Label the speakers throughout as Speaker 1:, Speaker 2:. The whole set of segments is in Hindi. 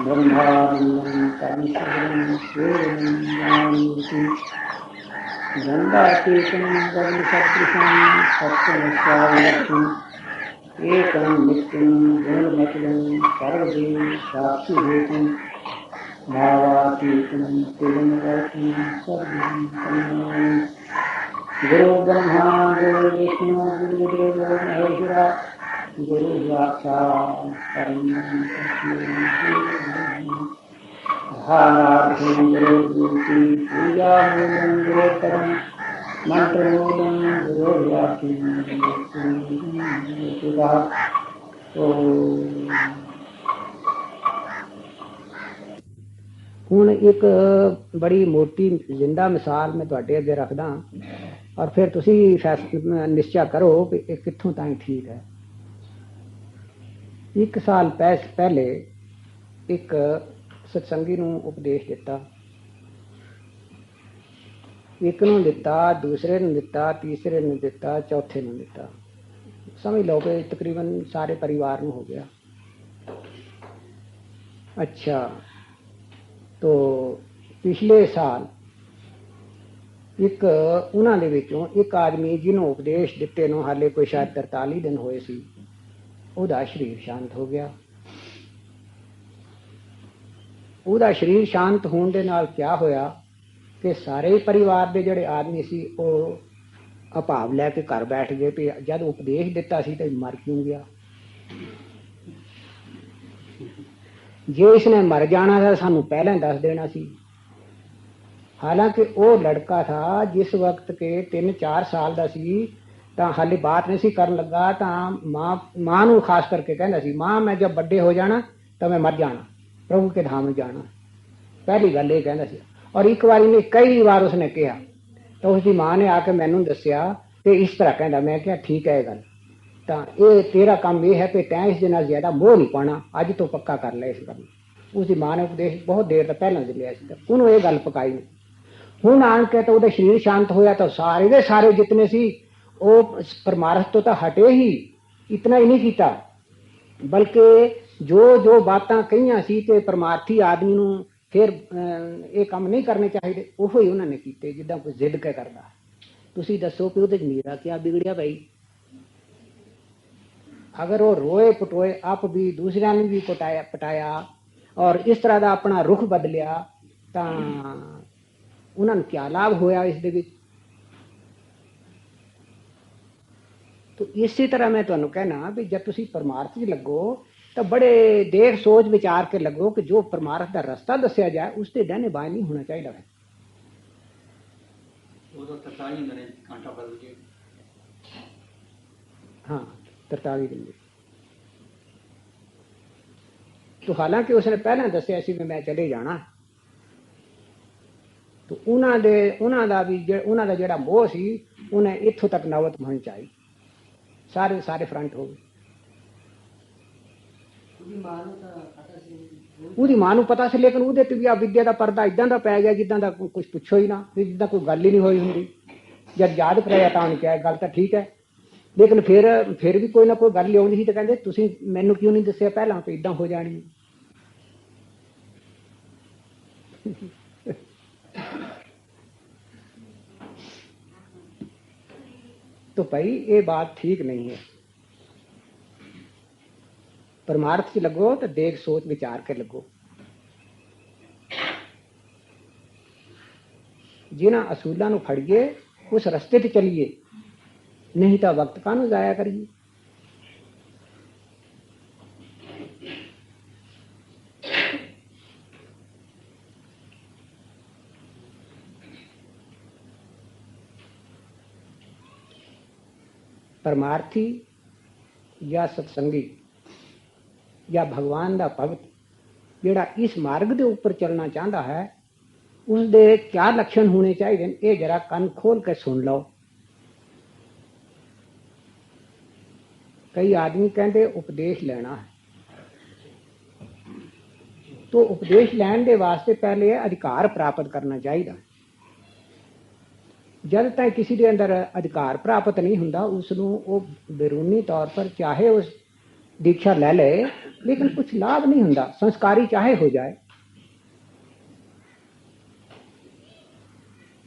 Speaker 1: ब्रह्मानंदं परमशिवं केवलं ज्ञानमूर्तिं गंगातीतं गगनसदृशं सत्यनिष्ठाविलक्षणम् एकं नित्यं गुणमतलं सर्वदेव साक्षिभूतं भावातीतं त्रिगुणरहितं सर्वं तन्नमामि। गुरु ब्रह्मा गुरु विष्णु गुरुदेवो महेश्वरा गुरु साक्षात् परब्रह्म धारार्थं गुरुर्भूति पूजामूलं गुरोत्तरं मंत्रमूलं गुरोर्व्याप्तिं गुरुर्भूतिः। ਹੁਣ ਇੱਕ ਬੜੀ ਮੋਟੀ ਜਿੰਦਾ ਮਿਸਾਲ ਮੈਂ ਤੁਹਾਡੇ ਅੱਗੇ ਰੱਖਦਾ ਔਰ ਫਿਰ ਤੁਸੀਂ ਨਿਸ਼ਚਾ ਕਰੋ ਕਿ ਇਹ ਕਿੱਥੋਂ ਤਾਈਂ ਠੀਕ ਹੈ। 1 ਸਾਲ ਪਹਿਲੇ ਇੱਕ ਸਤਸੰਗੀ ਨੂੰ ਉਪਦੇਸ਼ ਦਿੱਤਾ, ਇੱਕ ਨੂੰ ਦਿੱਤਾ, ਦੂਸਰੇ ਨੂੰ ਦਿੱਤਾ, ਤੀਸਰੇ ਨੂੰ ਦਿੱਤਾ, ਚੌਥੇ ਨੂੰ ਦਿੱਤਾ। ਸਮਝ ਲਓ ਕਿ ਤਕਰੀਬਨ ਸਾਰੇ ਪਰਿਵਾਰ ਨੂੰ ਹੋ ਗਿਆ। ਅੱਛਾ, तो पिछले साल एक उन्होंने विचों एक आदमी जिन्हों उपदेश दिते नो हाले कोई शायद 43 दिन होए सी, उहदा शरीर शांत हो गया। उहदा शरीर शांत होने दे नाल क्या होया कि सारे परिवार दे जिहड़े आदमी सी वो अभाव लैके घर बैठ गए भी जब उपदेश दिता सी तो मर क्यों गया। जे इसने मर जाना था सानू पहले दस देना सी। हालांकि वो लड़का था जिस वक्त के 3-4 साल का सी तो हाले बात नहीं सी करन लगा तो मां नू खास करके कहना सी, मां मैं जब बड़े हो जाना तो मैं मर जाना, प्रभु के धाम में जाना। पहली गल ये कहना सी। और एक बार ने कई बार उसने कहा तो उसकी मां ने आके मैनू दसिया कि इस तरह कहना। मैं क्या ठीक है गल, तो ये तेरा काम ये है कि तैं इस दिन ज्यादा मोह नहीं पाना, अज तो पक्का कर ले इस गल। उसकी मां ने उपदेश बहुत देर तक पहला लिया, उन्होंने ये गल पकाई नहीं। हुण आन के तो वो शरीर शांत होया तो सारे दे सारे जितने सी वो परमार्थ तो हटे ही, इतना ही नहीं किया बल्कि जो जो बातां कही सी ते परमार्थी आदमी नूं फिर ये काम नहीं करने चाहिए वो ही उन्होंने कीते जिद्दां कोई जिद के करदा। तुसीं दसो कि उहदे च मेरा क्या बिगड़िया भाई। अगर वो रोए पटोए आप भी दूसरिया ने भी पटाया और इस तरह का अपना रुख बदलिया तो उन्होंने क्या लाभ होया इस दे विच। तो इसी तरह मैं तुहानू कहना भी जब तुसी परमार्थ च लगो तो बड़े देख सोच विचार के लगो कि जो परमार्थ का रस्ता दसिया जाए उसके डहने बाएं नहीं होना चाहिए। हाँ 43 दिन। तो हालांकि उसने पहले दसिया सी मैं चले जाना, तो उन्होंने भी उन्होंने जिहड़ा मोह सी उन्हें इत्थों तक नौबत होनी चाहिए, सारे सारे फ्रंट हो गए। ਉਹਦੀ ਮਾਂ ਨੂੰ ਪਤਾ ਸੀ लेकिन ਉਹਦੇ ਤੇ ਵੀ ਆ विद्या का पर्दा इदां दा पै गया जिद्दां दा कुछ पुछो ही ना, जिद्दां कोई गल ही नहीं होई हुंदी। जब याद कराया तां उन्हें कहा गल तो ठीक है, लेकिन फिर भी कोई ना कोई गल आउंदी सी तो कहंदे तुसीं मैनूं क्यों नहीं दस्सिया पहलां तो इदां हो जानी। तो भाई ये बात ठीक नहीं है। परमार्थ च लगो तो देख सोच विचार के लगो। जिन्हां असूलों नूं फड़िए उस रस्ते ते चलिए, नहीं तो वक्त कानूं जाया करिए। परमार्थी या सत्संगी या भगवान का भगत जिहड़ा इस मार्ग के ऊपर चलना चाहता है उसके क्या लक्षण होने चाहिए ये जरा कन खोल के सुन लो। कई आदमी कहते उपदेश लेना है, तो उपदेश लैन के वास्ते पहले अधिकार प्राप्त करना चाहिए। जब तक किसी के अंदर अधिकार प्राप्त नहीं होंदा उसनूं वो बैरूनी तौर पर चाहे उस दीक्षा ले ले लेकिन कुछ लाभ नहीं हुंदा, संस्कारी चाहे हो जाए।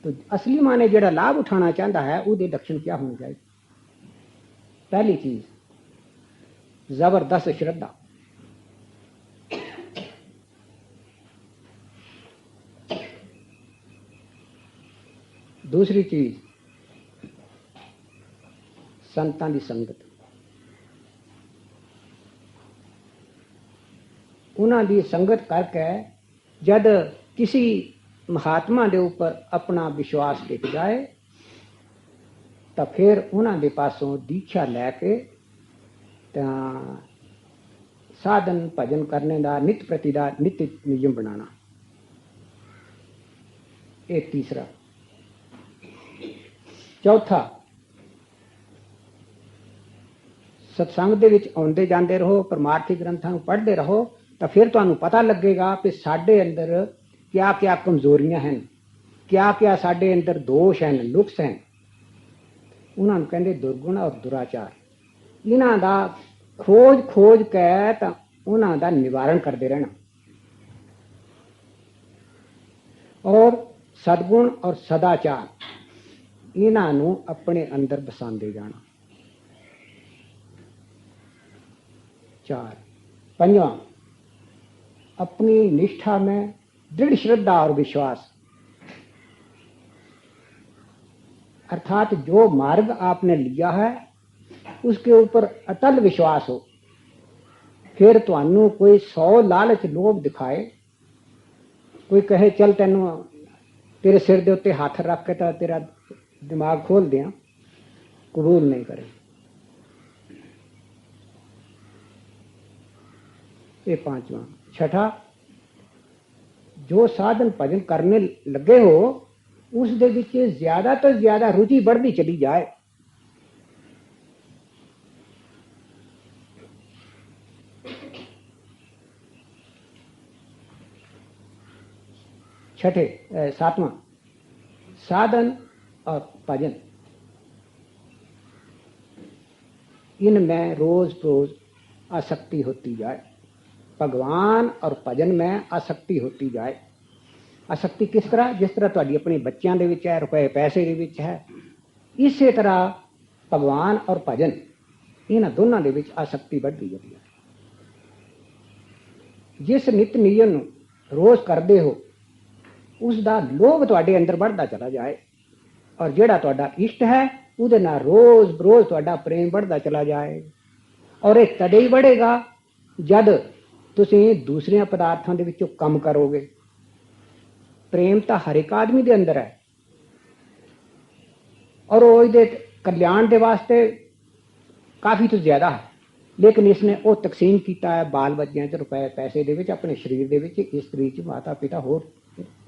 Speaker 1: तो असली माने जेड़ा लाभ उठाना चाहता है उसके लक्षण क्या होने चाहिए? पहली चीज जबरदस्त श्रद्धा, दूसरी चीज संतां दी संगत, उन्हां दी संगत करके जद किसी महात्मा दे ऊपर अपना विश्वास टिक जाए तो फिर उन्हां दे पासों दीक्षा लैके साधन भजन करने का नित प्रति का नित नियम बनाना। ये तीसरा। चौथा, सत्संग दे विच आउंदे जांदे रहो, परमार्थी ग्रंथां नूं पढ़दे रहो तो फिर तुहानूं पता लगेगा कि साडे अंदर क्या क्या कमजोरियां हैं, क्या क्या साडे अंदर दोष हैं, नुक्स हैं। उन्हां नूं कहंदे दुर्गुण और दुराचार। इन्हां दा खोज खोज के तां उन्हां दा निवारण करदे रहना और सदगुण और सदाचार इन्हां नूं अपने अंदर बसांदे जाना। चार। पंजवां, अपनी निष्ठा में दृढ़ श्रद्धा और विश्वास, अर्थात जो मार्ग आपने लिया है उसके ऊपर अटल विश्वास हो। फिर तुहानू कोई 100 लालच लोभ दिखाए, कोई कहे चल तेनू तेरे सिर दे उत्ते हाथ रख के तेरा दिमाग खोल दिया, कबूल नहीं करे। ये पांचवा। छठा, जो साधन भजन करने लगे हो उस दे विच ज्यादा तो ज्यादा रुचि बढ़ती चली जाए। छठे सातवां, साधन और भजन इनमें रोज रोज आसक्ति होती जाए। भगवान और भजन में आसक्ति होती जाए। आसक्ति किस तरह? जिस तरह तुहाडी अपने बच्चों दे विच है, रुपए पैसे दे विच है, इसे तरह भगवान और भजन इन्हां दोनों दे विच आसक्ति बढ़ती जाती है। जिस नित नियम रोज करते हो उसका लोभ तुहाडे अंदर बढ़ता चला जाए और जेड़ा तुहाडा इष्ट है उहदे नाल रोज रोज तुहाडा प्रेम बढ़ता चला जाए। और ये तदे ही बढ़ेगा जद तुसीं दूसरे पदार्थों दे विचों कम करोगे। प्रेम तो हर एक आदमी दे अंदर है और वो इहदे कल्याण दे वास्ते काफी तो ज्यादा है, लेकिन इसने वो तकसीम किया है बाल बच्चों च, रुपए पैसे दे विच, अपने शरीर दे विच, इस्त्री च, माता पिता, होर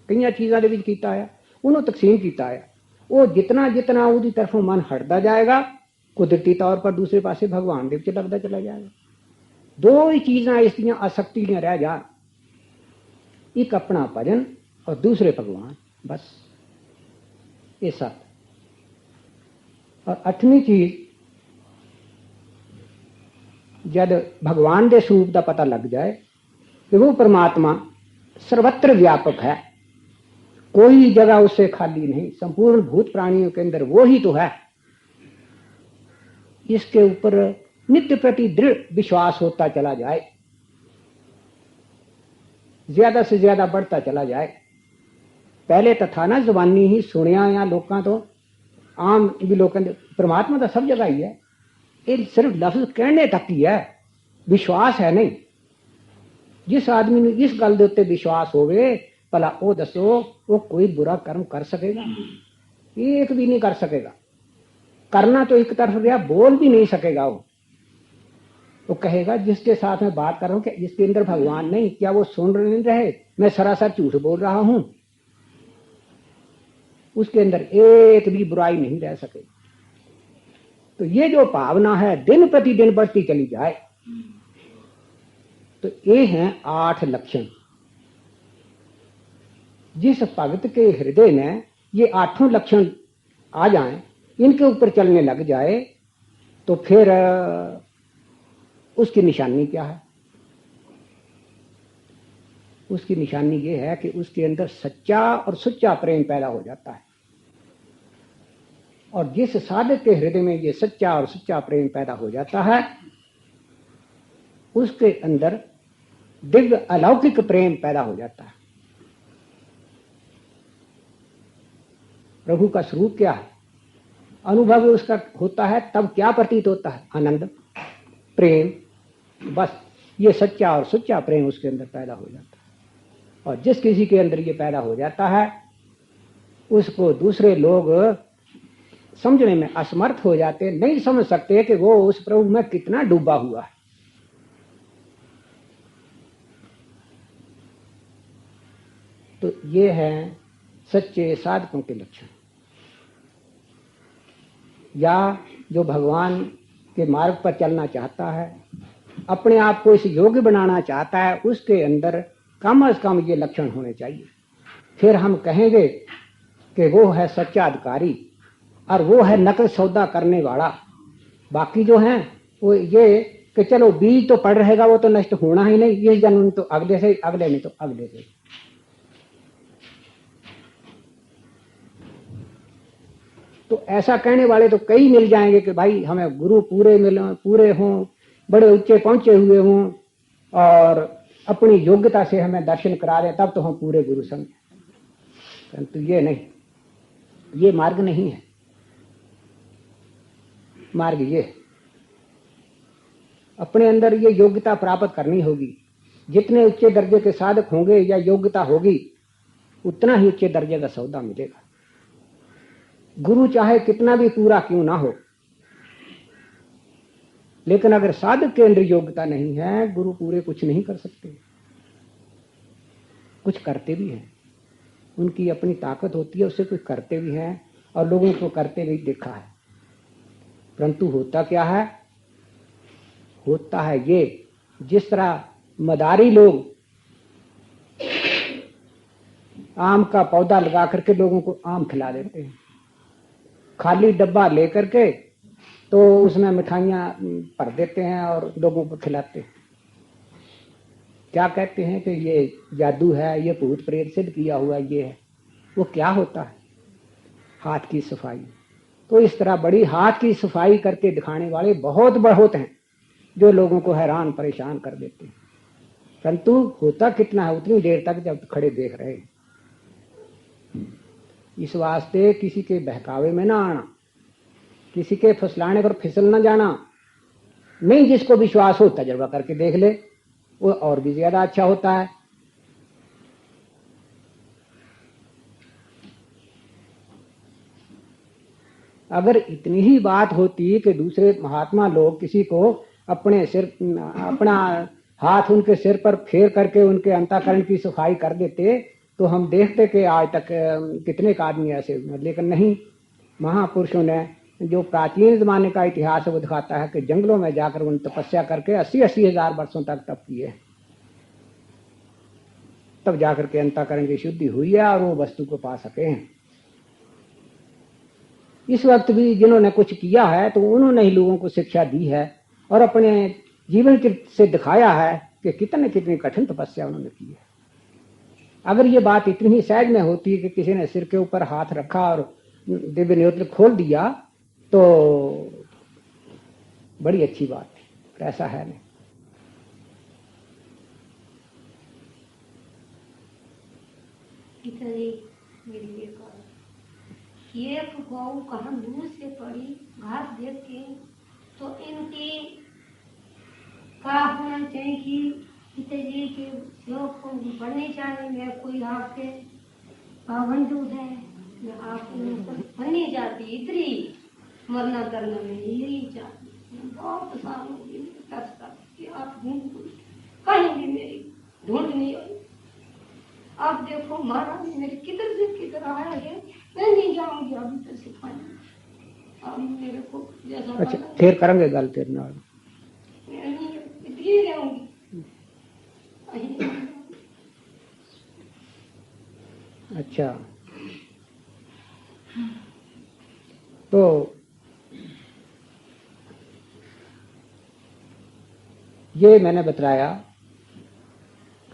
Speaker 1: कई चीज़ों के किया है, उन्होंने तकसीम किया है। वो जितना जितना उसकी तरफों मन हटता जाएगा कुदरती तौर पर दूसरे पासे भगवान के लगता चला जाएगा। दो ही चीज़ां इसदियां आसक्तियां रह जा, एक अपना भजन और दूसरे भगवान, बस ये सब। और अठवीं चीज, जब भगवान के स्वरूप का पता लग जाए कि वो परमात्मा सर्वत्र व्यापक है, कोई जगह उससे खाली नहीं, संपूर्ण भूत प्राणियों के अंदर वो ही तो है, इसके ऊपर नित्य प्रति दृढ़ विश्वास होता चला जाए, ज्यादा से ज्यादा बढ़ता चला जाए। पहले तो था ना जुबानी ही सुनिया या लोगों तो आम भी लोगों परमात्मा तो सब जगह ही है, ये सिर्फ लफ्ज कहने तक ही है, विश्वास है नहीं। जिस आदमी ने इस गल के उत्ते विश्वास होवे, भला वो दसो वो कोई बुरा कर्म कर सकेगा? एक भी नहीं कर सकेगा। करना तो एक तरफ गया, बोल भी नहीं सकेगा। वो कहेगा जिसके साथ मैं बात कर रहा हूं कि जिसके अंदर भगवान नहीं, क्या वो सुन नहीं रहे, मैं सरासर झूठ बोल रहा हूं? उसके अंदर एक भी बुराई नहीं रह सके। तो ये जो भावना है दिन प्रतिदिन बढ़ती चली जाए, तो ये हैं 8 लक्षण। जिस भगत के हृदय में ये 8 लक्षण आ जाएं, इनके ऊपर चलने लग जाए, तो फिर उसकी निशानी क्या है? उसकी निशानी ये है कि उसके अंदर सच्चा और सच्चा प्रेम पैदा हो जाता है। और जिस साधक के हृदय में ये सच्चा और सच्चा प्रेम पैदा हो जाता है, उसके अंदर दिव्य अलौकिक प्रेम पैदा हो जाता है। प्रभु का स्वरूप क्या है, अनुभव उसका होता है, तब क्या प्रतीत होता है? आनंद, प्रेम। बस ये सच्चा और सच्चा प्रेम उसके अंदर पैदा हो जाता है। और जिस किसी के अंदर ये पैदा हो जाता है, उसको दूसरे लोग समझने में असमर्थ हो जाते, नहीं समझ सकते कि वो उस प्रभु में कितना डूबा हुआ है। तो ये है सच्चे साधकों के लक्षण। या जो भगवान के मार्ग पर चलना चाहता है, अपने आप को इस योग्य बनाना चाहता है, उसके अंदर कम से कम ये लक्षण होने चाहिए। फिर हम कहेंगे कि वो है सच्चा अधिकारी और वो है नकल सौदा करने वाला। बाकी जो है वो ये कि चलो बीज तो पड़ रहेगा, वो तो नष्ट होना ही नहीं, इस जन्म तो अगले से, अगले नहीं तो अगले से। तो ऐसा कहने वाले तो कई मिल जाएंगे कि भाई हमें गुरु पूरे मिले, पूरे हों, बड़े ऊंचे पहुंचे हुए हों और अपनी योग्यता से हमें दर्शन करा दें, तब तो हम पूरे गुरु समझे। परंतु ये नहीं, ये मार्ग नहीं है। मार्ग ये अपने अंदर ये योग्यता प्राप्त करनी होगी। जितने उच्चे दर्जे के साधक होंगे या योग्यता होगी, उतना ही उच्चे दर्जे का सौदा मिलेगा। गुरु चाहे कितना भी पूरा क्यों ना हो, लेकिन अगर साधक के अंदर योग्यता नहीं है, गुरु पूरे कुछ नहीं कर सकते। कुछ करते भी हैं, उनकी अपनी ताकत होती है, उससे कुछ करते भी हैं और लोगों को करते भी देखा है। परंतु होता क्या है? होता है ये, जिस तरह मदारी लोग आम का पौधा लगा करके लोगों को आम खिला देते हैं, खाली डब्बा लेकर के तो उसमें मिठाइयां भर देते हैं और लोगों को खिलाते हैं। क्या कहते हैं कि ये जादू है, ये भूत प्रेत सिद्ध किया हुआ ये है। वो क्या होता है? हाथ की सफाई। तो इस तरह बड़ी हाथ की सफाई करके दिखाने वाले बहुत बहुत हैं, जो लोगों को हैरान परेशान कर देते हैं। परंतु होता कितना है उतनी देर तक जब खड़े देख रहे हैं। इस वास्ते किसी के बहकावे में ना आना, किसी के फसलाने पर फिसल न जाना। नहीं, जिसको विश्वास हो तजर्बा करके देख ले, वो और भी ज्यादा अच्छा होता है। अगर इतनी ही बात होती कि दूसरे महात्मा लोग किसी को अपने सिर, अपना हाथ उनके सिर पर फेर करके उनके अंतःकरण की सफाई कर देते, तो हम देखते कि आज तक कितने आदमी ऐसे हुए। लेकिन नहीं, महापुरुषों ने जो प्राचीन जमाने का इतिहास है वो दिखाता है कि जंगलों में जाकर उन तपस्या करके 80-80 हजार वर्षों तक तप किए, तब जाकर के अंतःकरण की शुद्धि हुई है और वो वस्तु को पा सके हैं। इस वक्त भी जिन्होंने कुछ किया है तो उन्होंने ही लोगों को शिक्षा दी है और अपने जीवन से दिखाया है कि कितनी कठिन तपस्या उन्होंने की है। अगर ये बात इतनी ही सहज में होती कि किसी ने सिर के ऊपर हाथ रखा और दिव्य नेत्र खोल दिया तो बड़ी अच्छी बात है, ऐसा है नहीं।
Speaker 2: ये गौ कहाँ दूर से पड़ी घास देख के, तो इनकी क्या होना चाहिए कि पिताजी के लोग को पढ़ने जाने में कोई आपके पावन जो है आप बननी जाती इतनी मरना करना में यही चाहती। बहुत साल हो गए आप कहीं भी मेरी ढूंढ नहीं आई। आप देखो महाराज मेरे किधर से किधर आया है, मैं नहीं जाऊंगी अभी तो सिखाने। अब मेरे को जैसा
Speaker 1: अच्छा, फिर करेंगे गल तेरे नाल।
Speaker 2: इतनी रहूंगी।
Speaker 1: अच्छा, तो ये मैंने बताया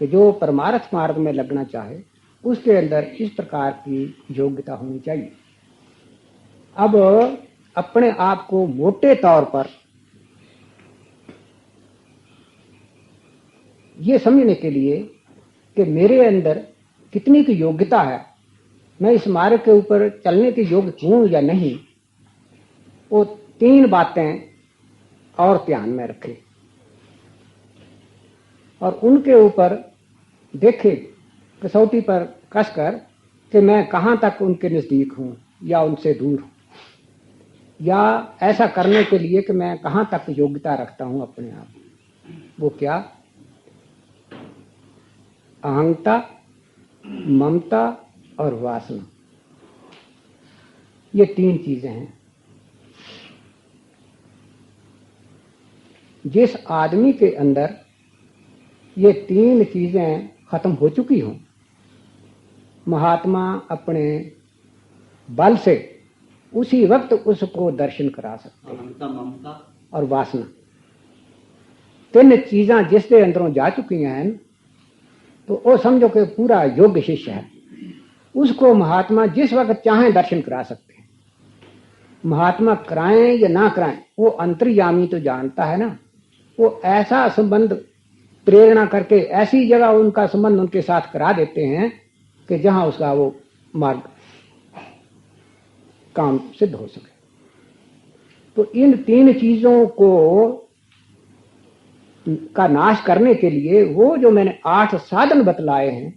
Speaker 1: कि जो परमार्थ मार्ग में लगना चाहे उसके अंदर इस प्रकार की योग्यता होनी चाहिए। अब अपने आप को मोटे तौर पर ये समझने के लिए कि मेरे अंदर कितनी की योग्यता है, मैं इस मार्ग के ऊपर चलने के योग्य हूं या नहीं, वो 3 बातें और ध्यान में रखे और उनके ऊपर देखे कसौटी पर कसकर कि मैं कहां तक उनके नजदीक हूं या उनसे दूर हूं, या ऐसा करने के लिए कि मैं कहां तक योग्यता रखता हूं अपने आप। वो क्या? अहंता, ममता और वासना, ये 3 चीजें हैं। जिस आदमी के अंदर ये 3 चीजें खत्म हो चुकी हों, महात्मा अपने बल से उसी वक्त उसको दर्शन करा सकते हैं। ममता और वासना 3 चीजें जिसके अंदरों जा चुकी हैं तो वो समझो कि पूरा योग्य शिष्य है। उसको महात्मा जिस वक्त चाहें दर्शन करा सकते हैं। महात्मा कराएं या ना कराएं, वो अंतर्यामी तो जानता है ना। वो ऐसा संबंध प्रेरणा करके ऐसी जगह उनका संबंध उनके साथ करा देते हैं कि जहां उसका वो मार्ग काम सिद्ध हो सके। तो इन 3 चीजों को का नाश करने के लिए वो जो मैंने 8 साधन बतलाए हैं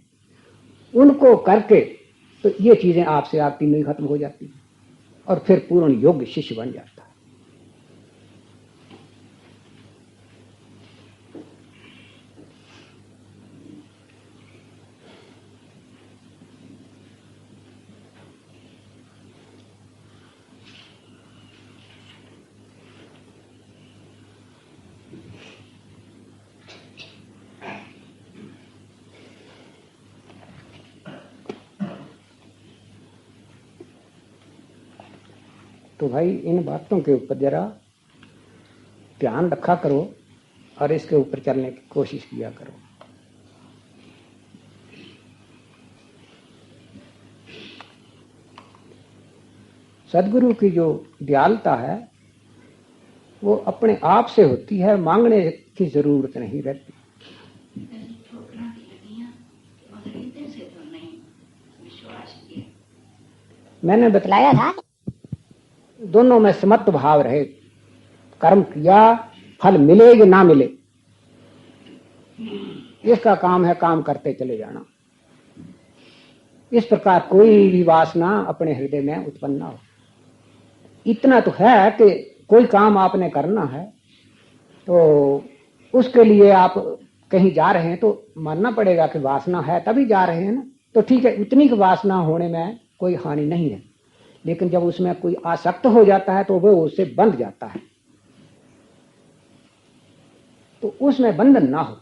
Speaker 1: उनको करके तो ये चीजें आपसे आप तीनों ही खत्म हो जाती हैं और फिर पूर्ण योग्य शिष्य बन जाता है। तो भाई इन बातों के ऊपर जरा ध्यान रखा करो और इसके ऊपर चलने की कोशिश किया करो। सदगुरु की जो दयालुता है वो अपने आप से होती है, मांगने की जरूरत नहीं रहती। मैंने बतलाया था दोनों में समत्व भाव रहे। कर्म किया, फल मिले या ना मिले, इसका काम है काम करते चले जाना। इस प्रकार कोई भी वासना अपने हृदय में उत्पन्न ना हो। इतना तो है कि कोई काम आपने करना है तो उसके लिए आप कहीं जा रहे हैं तो मानना पड़ेगा कि वासना है तभी जा रहे हैं ना। तो ठीक है, उतनी की वासना होने में कोई हानि नहीं है, लेकिन जब उसमें कोई आसक्त हो जाता है तो वो उससे बंध जाता है। तो उसमें बंधन ना हो,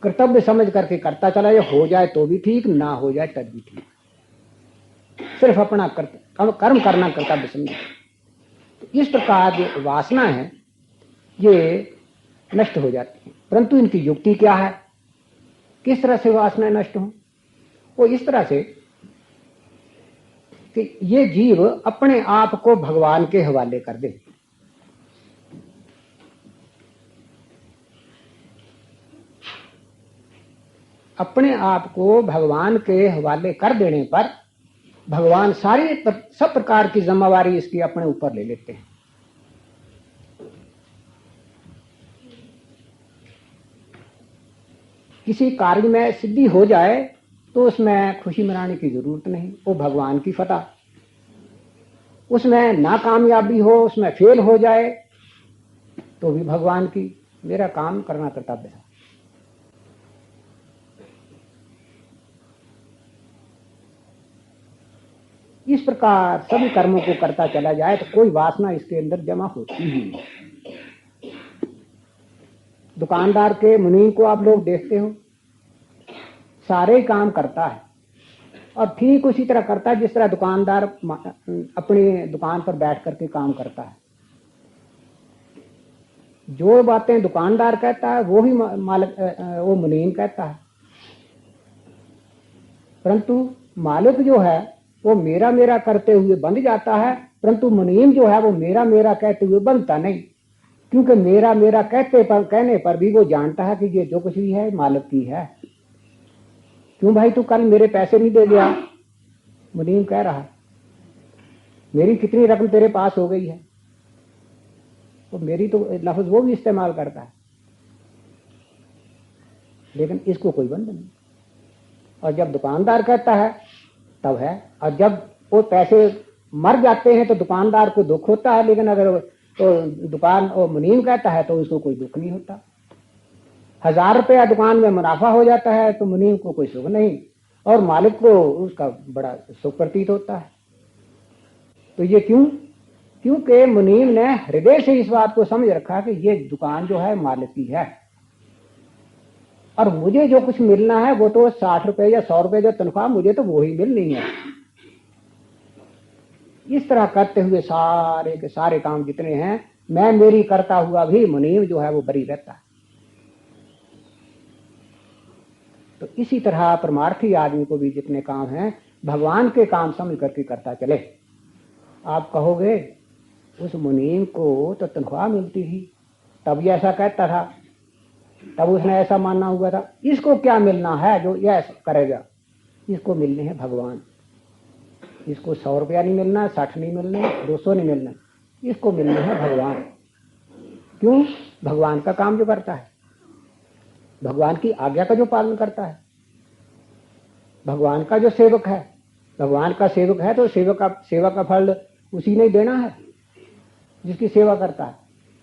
Speaker 1: कर्तव्य समझ करके करता चला जाए, हो जाए तो भी ठीक, ना हो जाए तब भी ठीक। सिर्फ अपना कर्म करना कर्तव्य समझे। तो इस प्रकार जो वासना है ये नष्ट हो जाती है। परंतु इनकी युक्ति क्या है? किस तरह से वासनाएं नष्ट हो? वो इस तरह से कि ये जीव अपने आप को भगवान के हवाले कर दे। अपने आप को भगवान के हवाले कर देने पर भगवान सब प्रकार की जिम्मेवारी इसकी अपने ऊपर ले लेते हैं। किसी कार्य में सिद्धि हो जाए तो उसमें खुशी मनाने की जरूरत नहीं, वो भगवान की फतह। उसमें नाकामयाबी हो, उसमें फेल हो जाए तो भी भगवान की, मेरा काम करना कर्तव्य है। इस प्रकार सभी कर्मों को करता चला जाए तो कोई वासना इसके अंदर जमा होती ही नहीं। दुकानदार के मुनीम को आप लोग देखते हो, सारे काम करता है और ठीक उसी तरह करता है जिस तरह दुकानदार अपनी दुकान पर बैठ करके काम करता है। जो बातें दुकानदार कहता है वो ही मालिक वो मुनीम कहता है। परंतु मालिक जो है वो मेरा मेरा करते हुए बंध जाता है, परंतु मुनीम जो है वो मेरा मेरा कहते हुए बंधता नहीं, क्योंकि मेरा मेरा कहने पर भी वो जानता है कि ये जो कुछ भी है मालिक की है। क्यों भाई तू कल मेरे पैसे नहीं दे गया? मुनीम कह रहा, मेरी कितनी रकम तेरे पास हो गई है? तो मेरी तो लफ्ज वो भी इस्तेमाल करता है, लेकिन इसको कोई बंद नहीं। और जब दुकानदार कहता है तब है, और जब वो पैसे मर जाते हैं तो दुकानदार को दुख होता है, लेकिन अगर तो दुकान और मुनीम कहता है तो उसको कोई दुख नहीं होता। 1000 रुपया दुकान में मुनाफा हो जाता है तो मुनीम को कोई सुख नहीं, और मालिक को उसका बड़ा सुख प्रतीत होता है। तो ये क्यों? क्योंकि मुनीम ने हृदय से इस बात को समझ रखा कि ये दुकान जो है मालिक की है, और मुझे जो कुछ मिलना है वो तो 60 रुपए या 100 रुपए जो तनख्वाह मुझे तो वो ही मिलनी है। इस तरह करते हुए सारे के सारे काम जितने हैं मैं मेरी करता हुआ भी मुनीम जो है वो बरी रहता है। तो इसी तरह परमार्थी आदमी को भी जितने काम हैं भगवान के काम समझ करके करता चले। आप कहोगे उस मुनीम को तो तनख्वाह मिलती थी तब ये ऐसा कहता था, तब उसने ऐसा मानना हुआ था। इसको क्या मिलना है जो ये ऐसा करेगा? इसको मिलने हैं भगवान। इसको 100 रुपया नहीं मिलना, 60 नहीं मिलने, 200 नहीं मिलना, इसको मिलने हैं भगवान। क्यों? भगवान का काम जो करता है, भगवान की आज्ञा का जो पालन करता है, भगवान का जो सेवक है, भगवान का सेवक है तो सेवा का फल उसी ने देना है जिसकी सेवा करता है।